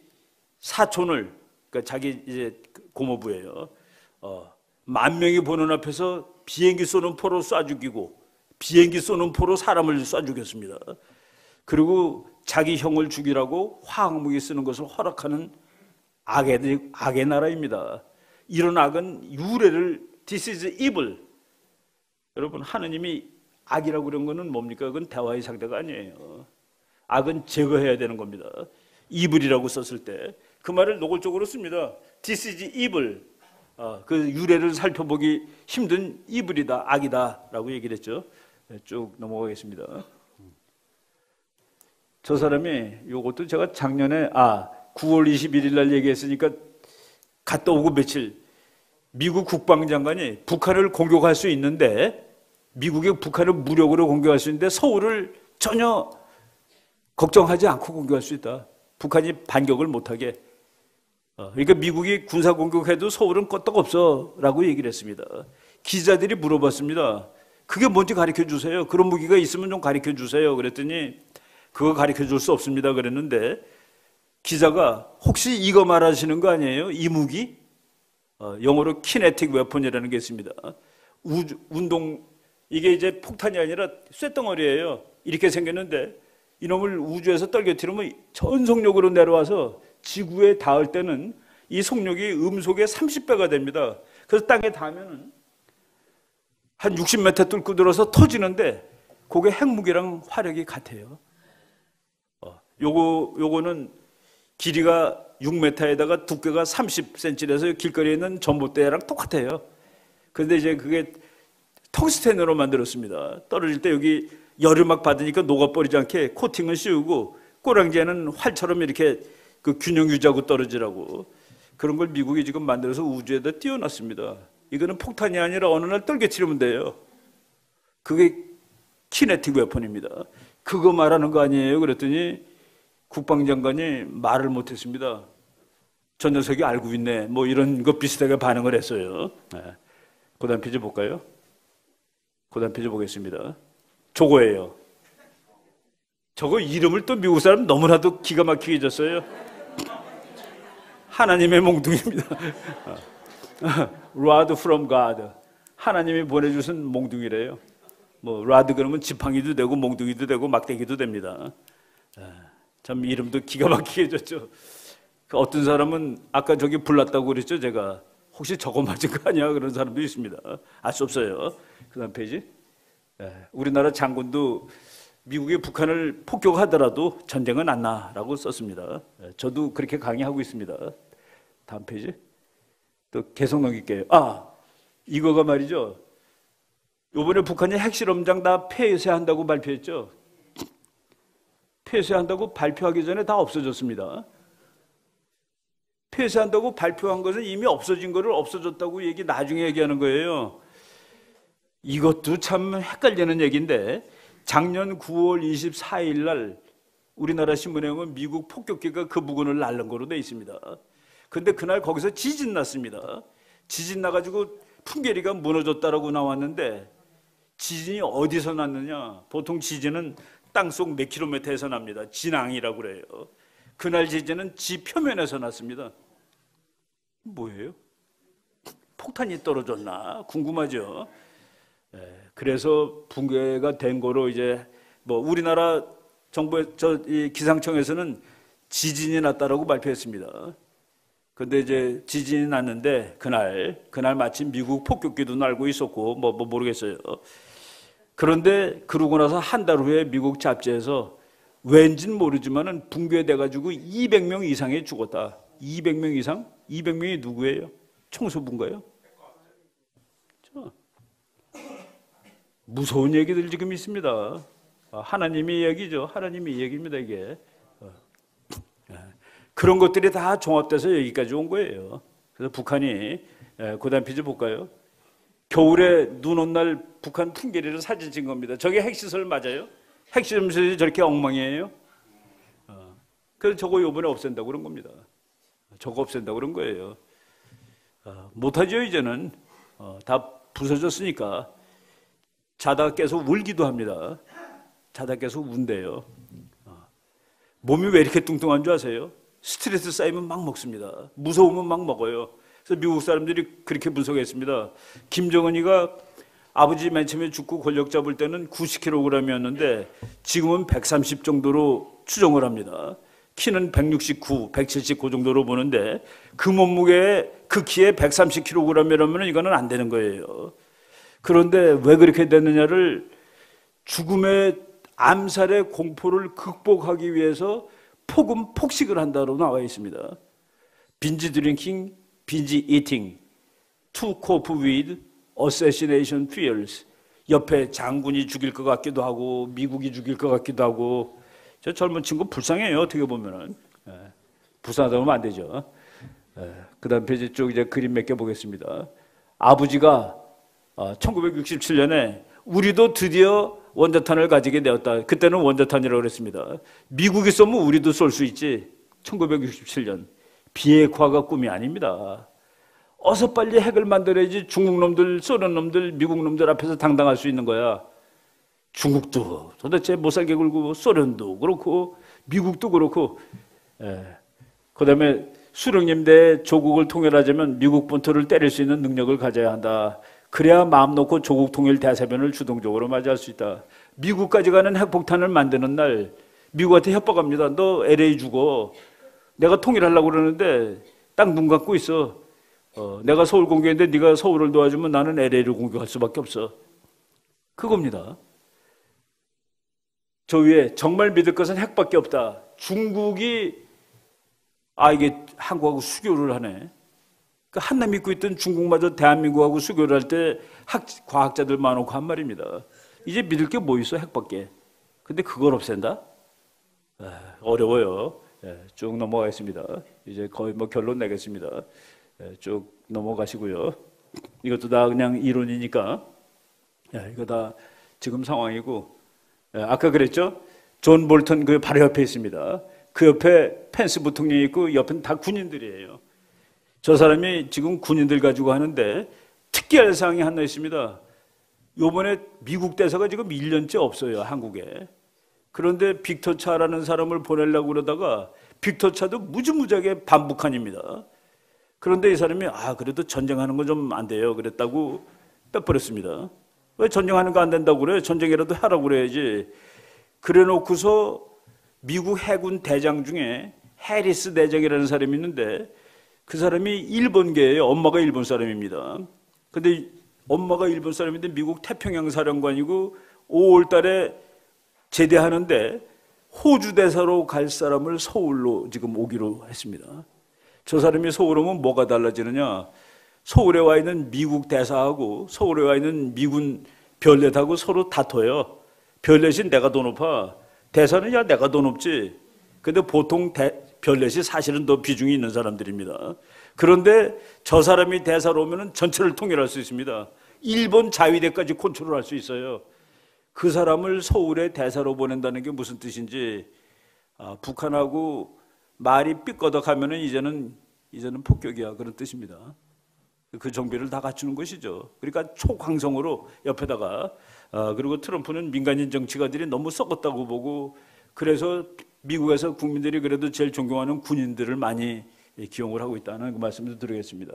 사촌을, 그러니까 자기 이제 고모부예요. 10,000명이 보는 앞에서 비행기 쏘는 포로 쏴 죽이고 비행기 쏘는 포로 사람을 쏴 죽였습니다. 그리고 자기 형을 죽이라고 화학무기 쓰는 것을 허락하는 악의 나라입니다. 이런 악은 유래를 This is evil. 여러분, 하느님이 악이라고 그런 거는 뭡니까? 그건 대화의 상대가 아니에요. 악은 제거해야 되는 겁니다. evil이라고 썼을 때 그 말을 노골적으로 씁니다. This is evil. 그 유래를 살펴보기 힘든 evil이다, 악이다라고 얘기를 했죠. 쭉 넘어가겠습니다. 저 사람이 요것도 제가 작년에 9월 21일 날 얘기했으니까 갔다 오고 며칠, 미국 국방장관이 북한을 공격할 수 있는데, 미국이 북한을 무력으로 공격할 수 있는데 서울을 전혀 걱정하지 않고 공격할 수 있다. 북한이 반격을 못하게. 그러니까 미국이 군사 공격해도 서울은 끄떡없어 라고 얘기를 했습니다. 기자들이 물어봤습니다. 그게 뭔지 가르쳐 주세요. 그런 무기가 있으면 좀 가르쳐 주세요. 그랬더니 그거 가르쳐 줄 수 없습니다 그랬는데, 기자가 혹시 이거 말하시는 거 아니에요? 이 무기? 영어로 키네틱 웨폰이라는 게 있습니다. 이게 이제 폭탄이 아니라 쇳덩어리예요. 이렇게 생겼는데 이놈을 우주에서 떨겨뜨리면 전 속력으로 내려와서 지구에 닿을 때는 이 속력이 음속의 30배가 됩니다. 그래서 땅에 닿으면 한 60m 뚫고 들어서 터지는데 그게 핵무기랑 화력이 같아요. 요거는 길이가 6m에다가 두께가 30cm라서 길거리에 있는 전봇대랑 똑같아요. 그런데 이제 그게 텅스텐으로 만들었습니다. 떨어질 때 여기 열을 막 받으니까 녹아버리지 않게 코팅을 씌우고, 꼬랑지에는 활처럼 이렇게 그 균형 유지하고 떨어지라고. 그런 걸 미국이 지금 만들어서 우주에다 띄워놨습니다. 이거는 폭탄이 아니라 어느 날 떨겨치르면 돼요. 그게 키네틱 웨폰입니다. 그거 말하는 거 아니에요? 그랬더니 국방장관이 말을 못했습니다. 저 녀석이 알고 있네. 뭐 이런 거 비슷하게 반응을 했어요. 그 다음 페이지 볼까요? 그 다음 페이지 보겠습니다. 저거예요. 저거 이름을 또 미국 사람 너무나도 기가 막히게 줬어요. 하나님의 몽둥이입니다. Rod from God. 하나님이 보내주신 몽둥이래요. 뭐 rod 그러면 지팡이도 되고 몽둥이도 되고 막대기도 됩니다. 참 이름도 기가 막히게 줬죠. 어떤 사람은 아까 저기 불났다고 그랬죠. 제가 혹시 저거 맞은 거 아니야? 그런 사람도 있습니다. 알 수 없어요. 그 다음 페이지. 우리나라 장군도 미국이 북한을 폭격하더라도 전쟁은 안 나라고 썼습니다. 저도 그렇게 강의하고 있습니다. 다음 페이지. 또 계속 넘길게요. 이거가 말이죠. 이번에 북한이 핵실험장 다 폐쇄한다고 발표했죠. 폐쇄한다고 발표하기 전에 다 없어졌습니다. 폐쇄한다고 발표한 것은 이미 없어진 거를 없어졌다고 나중에 얘기하는 거예요. 이것도 참 헷갈리는 얘기인데, 작년 9월 24일 날 우리나라 신문에 보면 미국 폭격기가 그 부근을 날른 거로 돼 있습니다. 근데 그날 거기서 지진 났습니다. 지진 나가지고 풍계리가 무너졌다라고 나왔는데, 지진이 어디서 났느냐? 보통 지진은 땅속 몇 킬로미터에서 납니다. 진앙이라고 그래요. 그날 지진은 지 표면에서 났습니다. 뭐예요? 폭탄이 떨어졌나? 궁금하죠? 그래서 붕괴가 된 거로 이제 뭐 우리나라 정부 이 기상청에서는 지진이 났다라고 발표했습니다. 근데 이제 지진이 났는데 그날 마침 미국 폭격기도 날고 있었고 뭐 모르겠어요. 그런데 그러고 나서 한 달 후에 미국 잡지에서 왠진 모르지만은 붕괴돼가지고 200명 이상이 죽었다. 200명 이상? 200명이 누구예요? 총수부인가요? 무서운 얘기들 지금 있습니다. 하나님의 이야기죠. 하나님의 이야기입니다, 이게. 그런 것들이 다 종합돼서 여기까지 온 거예요. 그래서 북한이, 그 다음 페이지 볼까요? 겨울에 눈 온 날 북한 풍계리를 사진 찍은 겁니다. 저게 핵시설 맞아요? 핵시설이 저렇게 엉망이에요? 그래서 저거 요번에 없앤다고 그런 겁니다. 저거 없앤다고 그런 거예요. 못하죠, 이제는. 다 부서졌으니까. 자다가 계속 울기도 합니다. 자다가 계속 운대요. 몸이 왜 이렇게 뚱뚱한 줄 아세요? 스트레스 쌓이면 막 먹습니다. 무서우면 막 먹어요. 그래서 미국 사람들이 그렇게 분석했습니다. 김정은이가 아버지 맨 처음에 죽고 권력 잡을 때는 90kg이었는데 지금은 130 정도로 추정을 합니다. 키는 169, 179 정도로 보는데 그 몸무게에 그 키에 130kg이라면 이거는 안 되는 거예요. 그런데 왜 그렇게 됐느냐를 죽음의 암살의 공포를 극복하기 위해서 폭식을 한다로 나와 있습니다. binge drinking, binge eating, to cope with assassination fears. 옆에 장군이 죽일 것 같기도 하고 미국이 죽일 것 같기도 하고. 저 젊은 친구 불쌍해요, 어떻게 보면은. 불쌍하다 보면 안 되죠. 그 다음 페이지 쪽 이제 그림 몇 개 보겠습니다. 아버지가 1967년에 우리도 드디어 원자탄을 가지게 되었다. 그때는 원자탄이라고 그랬습니다. 미국이 쏘면 우리도 쏠 수 있지. 1967년. 비핵화가 꿈이 아닙니다. 어서 빨리 핵을 만들어야지 중국 놈들, 소련 놈들, 미국 놈들 앞에서 당당할 수 있는 거야. 중국도 도대체 못 살게 굴고 소련도 그렇고 미국도 그렇고. 그 다음에 수령님대 조국을 통일하자면 미국 본토를 때릴 수 있는 능력을 가져야 한다. 그래야 마음 놓고 조국 통일 대사변을 주동적으로 맞이할 수 있다. 미국까지 가는 핵폭탄을 만드는 날 미국한테 협박합니다. 너 LA 죽어. 내가 통일하려고 그러는데 딱 눈 감고 있어. 내가 서울 공격인데 네가 서울을 도와주면 나는 LA를 공격할 수밖에 없어. 그겁니다. 저 위에 정말 믿을 것은 핵밖에 없다. 중국이 이게 한국하고 수교를 하네. 그 한남 믿고 있던 중국마저 대한민국하고 수교를 할 때 과학자들 많고 한 말입니다. 이제 믿을 게 뭐 있어, 핵밖에. 근데 그걸 없앤다? 어려워요. 쭉 넘어가겠습니다. 이제 거의 뭐 결론 내겠습니다. 쭉 넘어가시고요. 이것도 다 그냥 이론이니까. 이거 다 지금 상황이고. 아까 그랬죠? 존 볼턴 그 바로 옆에 있습니다. 그 옆에 펜스 부통령이 있고 옆은 다 군인들이에요. 저 사람이 지금 군인들 가지고 하는데 특이할 사항이 하나 있습니다. 요번에 미국 대사가 지금 1년째 없어요, 한국에. 그런데 빅터 차라는 사람을 보내려고 그러다가 빅터 차도 무지무지하게 반북한입니다. 그런데 이 사람이 그래도 전쟁하는 건 좀 안 돼요 그랬다고 빼버렸습니다. 왜 전쟁하는 거 안 된다고 그래? 전쟁이라도 하라고 그래야지. 그래 놓고서 미국 해군 대장 중에 해리스 대장이라는 사람이 있는데 그 사람이 일본계예요. 엄마가 일본 사람입니다. 근데 엄마가 일본 사람인데 미국 태평양 사령관이고 5월 달에 제대하는데 호주 대사로 갈 사람을 서울로 지금 오기로 했습니다. 저 사람이 서울 오면 뭐가 달라지느냐? 서울에 와 있는 미국 대사하고 서울에 와 있는 미군 별넷하고 서로 다퉈요. 별넷이 내가 더 높아. 대사는 내가 더 높지. 근데 보통 별넷이 사실은 더 비중이 있는 사람들입니다. 그런데 저 사람이 대사로 오면 전체를 통일할 수 있습니다. 일본 자위대까지 컨트롤할 수 있어요. 그 사람을 서울에 대사로 보낸다는 게 무슨 뜻인지, 북한하고 말이 삐꺼덕하면은 이제는 폭격이야, 그런 뜻입니다. 그 정비를 다 갖추는 것이죠. 그러니까 초강성으로 옆에다가 그리고 트럼프는 민간인 정치가들이 너무 썩었다고 보고, 그래서 미국에서 국민들이 그래도 제일 존경하는 군인들을 많이 기용을 하고 있다는 그 말씀도 드리겠습니다.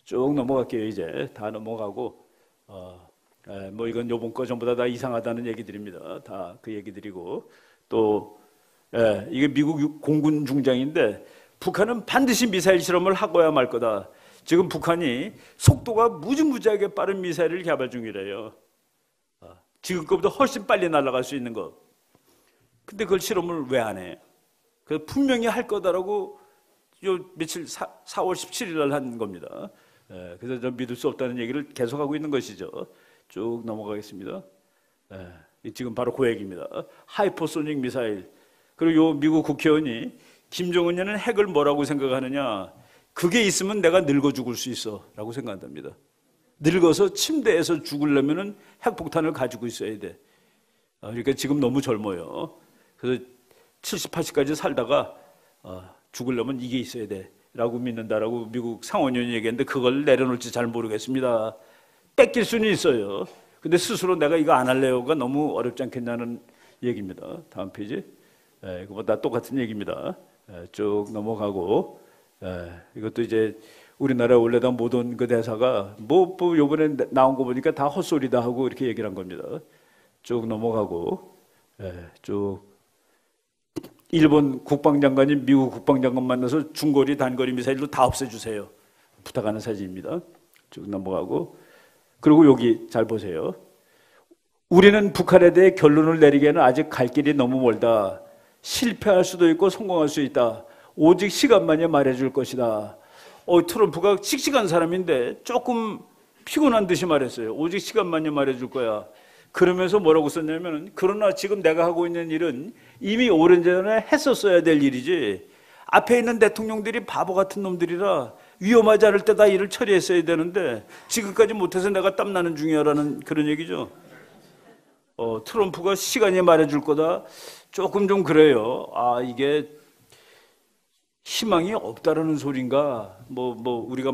쭉 넘어갈게요. 이제 다 넘어가고 뭐 이건 요번 거 전부 다 이상하다는 얘기들입니다. 다 그 얘기들이고, 또 이게 미국 공군 중장인데 북한은 반드시 미사일 실험을 하고야 말 거다. 지금 북한이 속도가 무지무지하게 빠른 미사일을 개발 중이래요. 지금 거보다 훨씬 빨리 날아갈 수 있는 거. 근데 그걸 실험을 왜 안 해? 그 분명히 할 거다라고 요 며칠 4월 17일 날 한 겁니다. 그래서 저 믿을 수 없다는 얘기를 계속하고 있는 것이죠. 쭉 넘어가겠습니다. 지금 바로 그 얘기입니다. 하이퍼소닉 미사일. 그리고 요 미국 국회의원이 김정은이는 핵을 뭐라고 생각하느냐? 그게 있으면 내가 늙어 죽을 수 있어 라고 생각한답니다. 늙어서 침대에서 죽으려면 핵폭탄을 가지고 있어야 돼. 그러니까 지금 너무 젊어요. 그래서 70, 80까지 살다가 죽으려면 이게 있어야 돼 라고 믿는다라고 미국 상원의원이 얘기했는데 그걸 내려놓을지 잘 모르겠습니다. 뺏길 수는 있어요. 근데 스스로 내가 이거 안 할래요가 너무 어렵지 않겠냐는 얘기입니다. 다음 페이지. 이거보다 똑같은 얘기입니다. 쭉 넘어가고 이것도 이제 우리나라 원래다 못 온 그 대사가 뭐 요번에 나온 거 보니까 다 헛소리다 하고 이렇게 얘기를 한 겁니다. 쭉 넘어가고 쭉 일본 국방장관이 미국 국방장관 만나서 중거리 단거리 미사일로 다 없애주세요 부탁하는 사진입니다. 쭉 넘어가고 그리고 여기 잘 보세요. 우리는 북한에 대해 결론을 내리기에는 아직 갈 길이 너무 멀다. 실패할 수도 있고 성공할 수 있다. 오직 시간만이 말해줄 것이다. 트럼프가 씩씩한 사람인데 조금 피곤한 듯이 말했어요. 오직 시간만이 말해줄 거야. 그러면서 뭐라고 썼냐면 그러나 지금 내가 하고 있는 일은 이미 오래전에 했었어야 될 일이지 앞에 있는 대통령들이 바보 같은 놈들이라 위험하지 않을 때 다 일을 처리했어야 되는데 지금까지 못해서 내가 땀나는 중이야라는 그런 얘기죠. 트럼프가 시간이 말해줄 거다. 조금 좀 그래요. 이게 희망이 없다라는 소린가? 우리가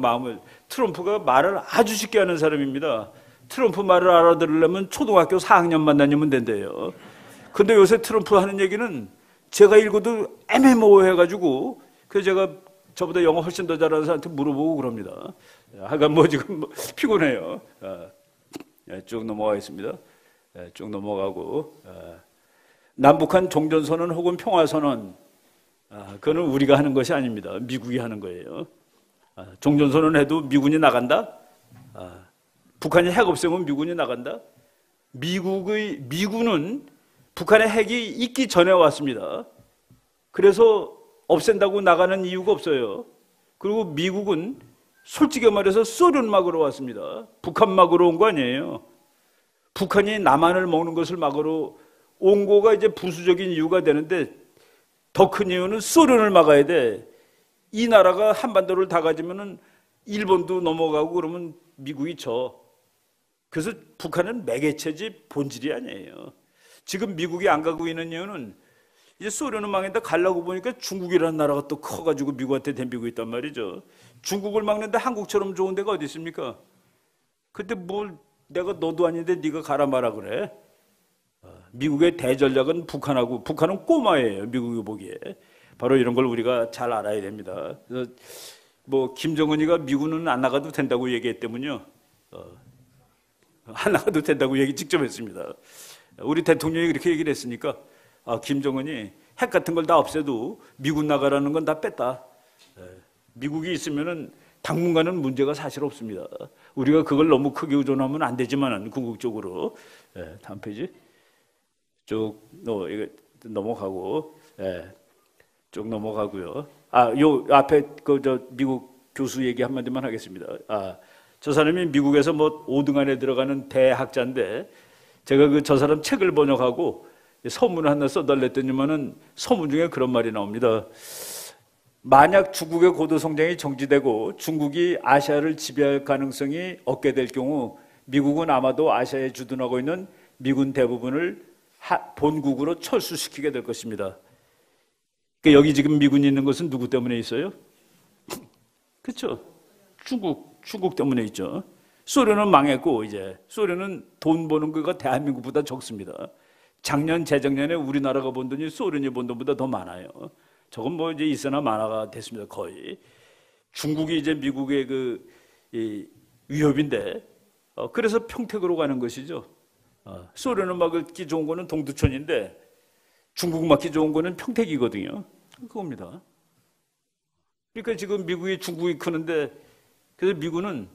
트럼프가 말을 아주 쉽게 하는 사람입니다. 트럼프 말을 알아들으려면 초등학교 4학년만 다니면 된대요. 근데 요새 트럼프 하는 얘기는 제가 읽어도 애매모호해가지고 그래서 제가 저보다 영어 훨씬 더 잘하는 사람한테 물어보고 그럽니다. 하여간 지금 피곤해요. 쭉 넘어가겠습니다. 쭉 넘어가고 남북한 종전선언 혹은 평화선언 그거는 우리가 하는 것이 아닙니다. 미국이 하는 거예요. 종전선언 해도 미군이 나간다? 북한이 핵 없애면 미군이 나간다? 미군은 북한의 핵이 있기 전에 왔습니다. 그래서 없앤다고 나가는 이유가 없어요. 그리고 미국은 솔직히 말해서 소련 막으러 왔습니다. 북한 막으러 온 거 아니에요. 북한이 남한을 먹는 것을 막으러 온 거가 이제 부수적인 이유가 되는데 더 큰 이유는 소련을 막아야 돼. 이 나라가 한반도를 다 가지면은 일본도 넘어가고 그러면 미국이 져. 그래서 북한은 매개체지 본질이 아니에요. 지금 미국이 안 가고 있는 이유는 이제 소련은 망했다 가려고 보니까 중국이라는 나라가 또 커가지고 미국한테 덤비고 있단 말이죠. 중국을 막는데 한국처럼 좋은 데가 어디 있습니까? 근데 내가 너도 아닌데 네가 가라 마라 그래. 미국의 대전략은 북한은 꼬마예요. 미국이 보기에. 바로 이런 걸 우리가 잘 알아야 됩니다. 그래서 김정은이가 미군은 안 나가도 된다고 얘기했다면요. 안 나가도 된다고 얘기 직접 했습니다. 우리 대통령이 그렇게 얘기를 했으니까 김정은이 핵 같은 걸 다 없애도 미군 나가라는 건 다 뺐다. 미국이 있으면은 당분간은 문제가 사실 없습니다. 우리가 그걸 너무 크게 의존하면 안 되지만 궁극적으로. 다음 페이지 쭉 넘어가고 쭉 넘어가고요. 요 앞에 미국 교수 얘기 한마디만 하겠습니다. 저 사람이 미국에서 5등 안에 들어가는 대학자인데 제가 저 사람 책을 번역하고 서문을 하나 써달랬더니만은 서문 중에 그런 말이 나옵니다. 만약 중국의 고도 성장이 정지되고 중국이 아시아를 지배할 가능성이 없게 될 경우 미국은 아마도 아시아에 주둔하고 있는 미군 대부분을 본국으로 철수시키게 될 것입니다. 그러니까 여기 지금 미군이 있는 것은 누구 때문에 있어요? 그렇죠. 중국 때문에 있죠. 소련은 망했고 이제 소련은 돈 버는 거가 대한민국보다 적습니다. 작년 재작년에 우리나라가 번 돈이 소련이 번 돈보다 더 많아요. 저건 이제 있으나 마나가 됐습니다. 거의. 중국이 이제 미국의 위협인데 그래서 평택으로 가는 것이죠. 소련은 막기 좋은 거는 동두천인데 중국 막기 좋은 거는 평택이거든요. 그겁니다. 그러니까 지금 미국이 중국이 크는데 그래서 미군은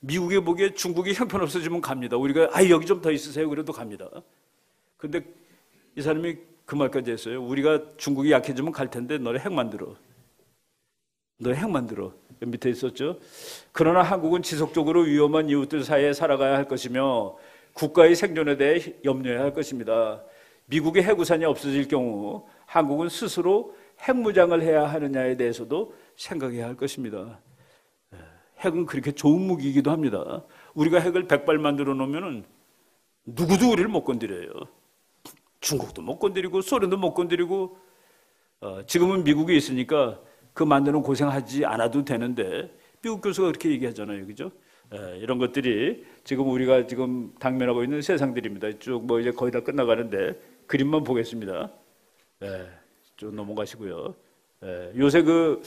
미국에 보기에 중국이 형편없어지면 갑니다. 우리가 여기 좀 더 있으세요. 그래도 갑니다. 근데 이 사람이 그 말까지 했어요. 우리가 중국이 약해지면 갈 텐데 너네 핵 만들어. 너네 핵 만들어. 밑에 있었죠. 그러나 한국은 지속적으로 위험한 이웃들 사이에 살아가야 할 것이며 국가의 생존에 대해 염려해야 할 것입니다. 미국의 핵우산이 없어질 경우 한국은 스스로 핵무장을 해야 하느냐에 대해서도 생각해야 할 것입니다. 핵은 그렇게 좋은 무기이기도 합니다. 우리가 핵을 100발 만들어 놓으면 누구도 우리를 못 건드려요. 중국도 못 건드리고 소련도 못 건드리고 지금은 미국이 있으니까 그 만드는 고생하지 않아도 되는데 미국 교수가 그렇게 얘기하잖아요. 그죠? 이런 것들이 지금 우리가 지금 당면하고 있는 세상들입니다. 쭉 뭐 이제 거의 다 끝나가는데 그림만 보겠습니다. 쭉 넘어가시고요. 요새 그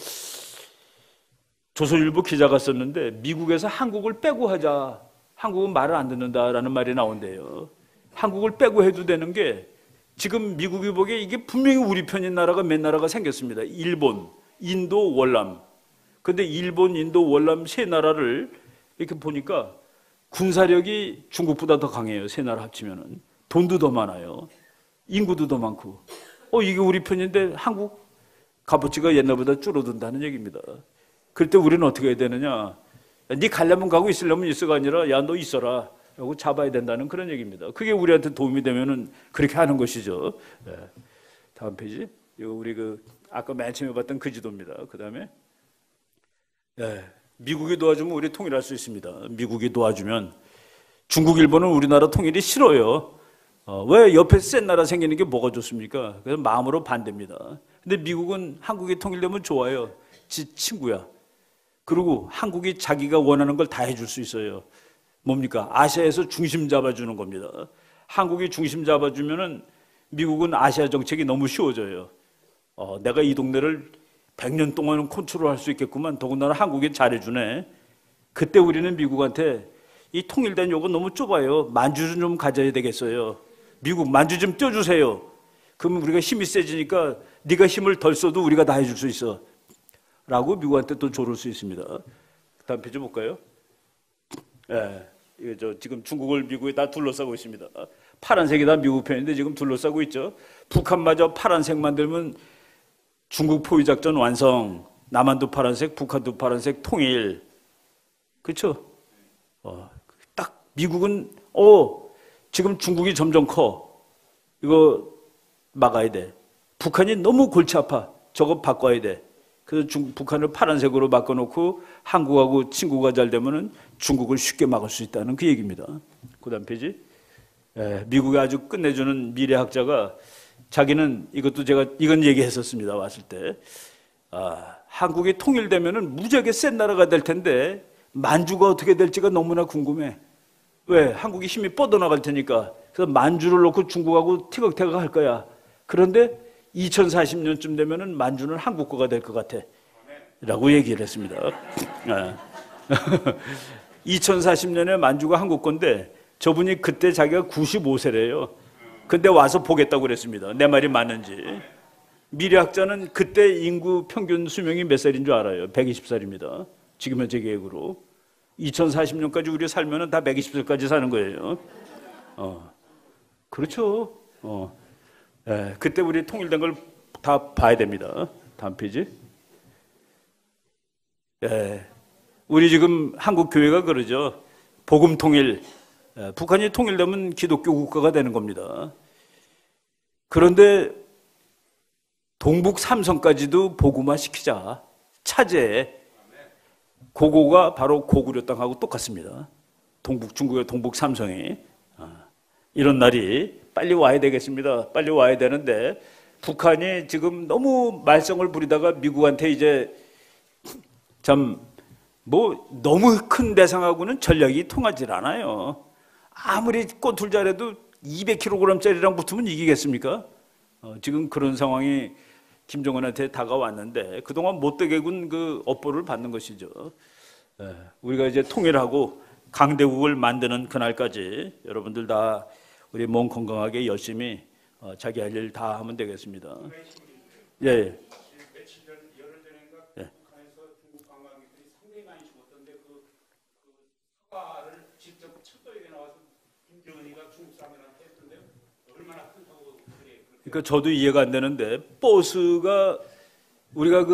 조선일보 기자가 썼는데 미국에서 한국을 빼고 하자. 한국은 말을 안 듣는다라는 말이 나온대요. 한국을 빼고 해도 되는 게 지금 미국이 보기에 이게 분명히 우리 편인 나라가 몇 나라가 생겼습니다. 일본, 인도, 월남. 근데 일본, 인도, 월남 세 나라를 이렇게 보니까 군사력이 중국보다 더 강해요. 세 나라 합치면은. 돈도 더 많아요. 인구도 더 많고. 이게 우리 편인데 한국 값어치가 옛날보다 줄어든다는 얘기입니다. 그럴 때 우리는 어떻게 해야 되느냐? 네 가려면 가고 있으려면 있어가 아니라 야 너 있어라 라고 잡아야 된다는 그런 얘기입니다. 그게 우리한테 도움이 되면은 그렇게 하는 것이죠. 다음 페이지. 이거 우리 아까 맨 처음에 봤던 그 지도입니다. 그 다음에 미국이 도와주면 우리 통일할 수 있습니다. 미국이 도와주면 중국, 일본은 우리나라 통일이 싫어요. 왜 옆에 센 나라 생기는 게 뭐가 좋습니까? 그래서 마음으로 반대입니다. 근데 미국은 한국이 통일되면 좋아요. 지 친구야. 그리고 한국이 자기가 원하는 걸 다 해줄 수 있어요. 뭡니까? 아시아에서 중심 잡아주는 겁니다. 한국이 중심 잡아주면은 미국은 아시아 정책이 너무 쉬워져요. 내가 이 동네를 100년 동안은 컨트롤할 수 있겠구만. 더군다나 한국이 잘해주네. 그때 우리는 미국한테 이 통일된 요거 너무 좁아요. 만주 좀 가져야 되겠어요. 미국 만주 좀 떼주세요. 그러면 우리가 힘이 세지니까 네가 힘을 덜 써도 우리가 다 해줄 수 있어. 라고 미국한테 또 조를 수 있습니다. 다음 페이지 볼까요? 이거 지금 중국을 미국이 다 둘러싸고 있습니다. 파란색이 다 미국 편인데 지금 둘러싸고 있죠. 북한마저 파란색 만들면 중국 포위작전 완성. 남한도 파란색, 북한도 파란색, 통일. 그렇죠? 딱 미국은 지금 중국이 점점 커. 이거 막아야 돼. 북한이 너무 골치 아파. 저거 바꿔야 돼. 그래서 북한을 파란색으로 바꿔놓고 한국하고 친구가 잘 되면은 중국을 쉽게 막을 수 있다는 그 얘기입니다. 그 다음 페이지. 미국의 아주 끝내주는 미래학자가 자기는 이것도 제가 이건 얘기했었습니다. 왔을 때. 한국이 통일되면은 무지하게 센 나라가 될 텐데 만주가 어떻게 될지가 너무나 궁금해. 왜? 한국이 힘이 뻗어나갈 테니까. 그래서 만주를 놓고 중국하고 티격태격 할 거야. 그런데 2040년쯤 되면은 만주는 한국 거가 될 것 같아. 라고 얘기를 했습니다. 2040년에 만주가 한국 건데 저분이 그때 자기가 95세래요. 근데 와서 보겠다고 그랬습니다. 내 말이 맞는지. 미래학자는 그때 인구 평균 수명이 몇 살인 줄 알아요? 120살입니다. 지금 현재 계획으로. 2040년까지 우리 살면은 다 120살까지 사는 거예요. 그렇죠. 그때 우리 통일된 걸 다 봐야 됩니다. 다음 페이지. 우리 지금 한국 교회가 그러죠. 복음 통일. 북한이 통일되면 기독교 국가가 되는 겁니다. 그런데 동북 삼성까지도 복음화 시키자. 차제에. 고고가 바로 고구려 땅하고 똑같습니다. 중국의 동북 삼성이. 이런 날이 빨리 와야 되겠습니다. 빨리 와야 되는데 북한이 지금 너무 말썽을 부리다가 미국한테 이제 참 너무 큰 대상하고는 전략이 통하질 않아요. 아무리 꼬투리 잘해도 200kg짜리랑 붙으면 이기겠습니까? 지금 그런 상황이 김정은한테 다가왔는데 그동안 못되게 군 그 업보를 받는 것이죠. 우리가 이제 통일하고 강대국을 만드는 그날까지 여러분들 다 우리 몸 건강하게 열심히 자기 할 일 다 하면 되겠습니다. 예. 며칠 전 열흘 전인가 북한에서 중국 관광객들이 상당히 많이 죽었던데 그 직접 첩보에게 나와서 김정은이가 중국 사람들한테 했던데 얼마나 큰다고 그래. 그러니까 저도 이해가 안 되는데 버스가 우리가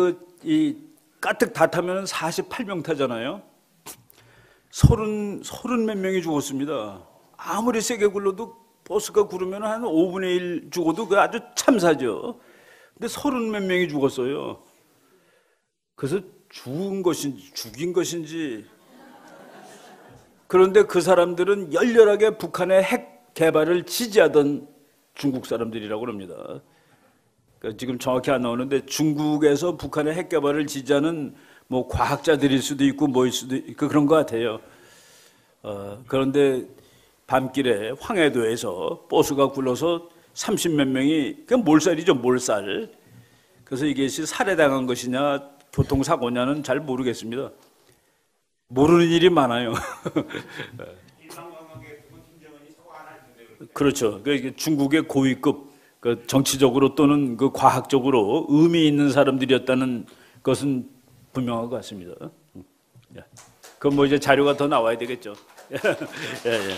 이 가뜩 다 타면 48명 타잖아요. 30 몇 명이 죽었습니다. 아무리 세게 굴러도 버스가 구르면 한 5분의 1 죽어도 그 아주 참사죠. 근데 30 몇 명이 죽었어요. 그래서 죽은 것인지 죽인 것인지. 그런데 그 사람들은 열렬하게 북한의 핵 개발을 지지하던 중국 사람들이라고 합니다. 그러니까 지금 정확히 안 나오는데 중국에서 북한의 핵 개발을 지지하는 뭐 과학자들일 수도 있고 뭐일 수도 있고 그런 것 같아요. 그런데 밤길에 황해도에서 버스가 굴러서 30 몇 명이 그냥 몰살이죠, 몰살. 그래서 이것이 살해당한 것이냐 교통사고냐는 잘 모르겠습니다. 모르는 일이 많아요. 그렇죠. 그러니까 중국의 고위급 정치적으로 또는 그 과학적으로 의미 있는 사람들이었다는 것은 분명한 것 같습니다. 그럼 뭐 이제 자료가 더 나와야 되겠죠. 예, 예.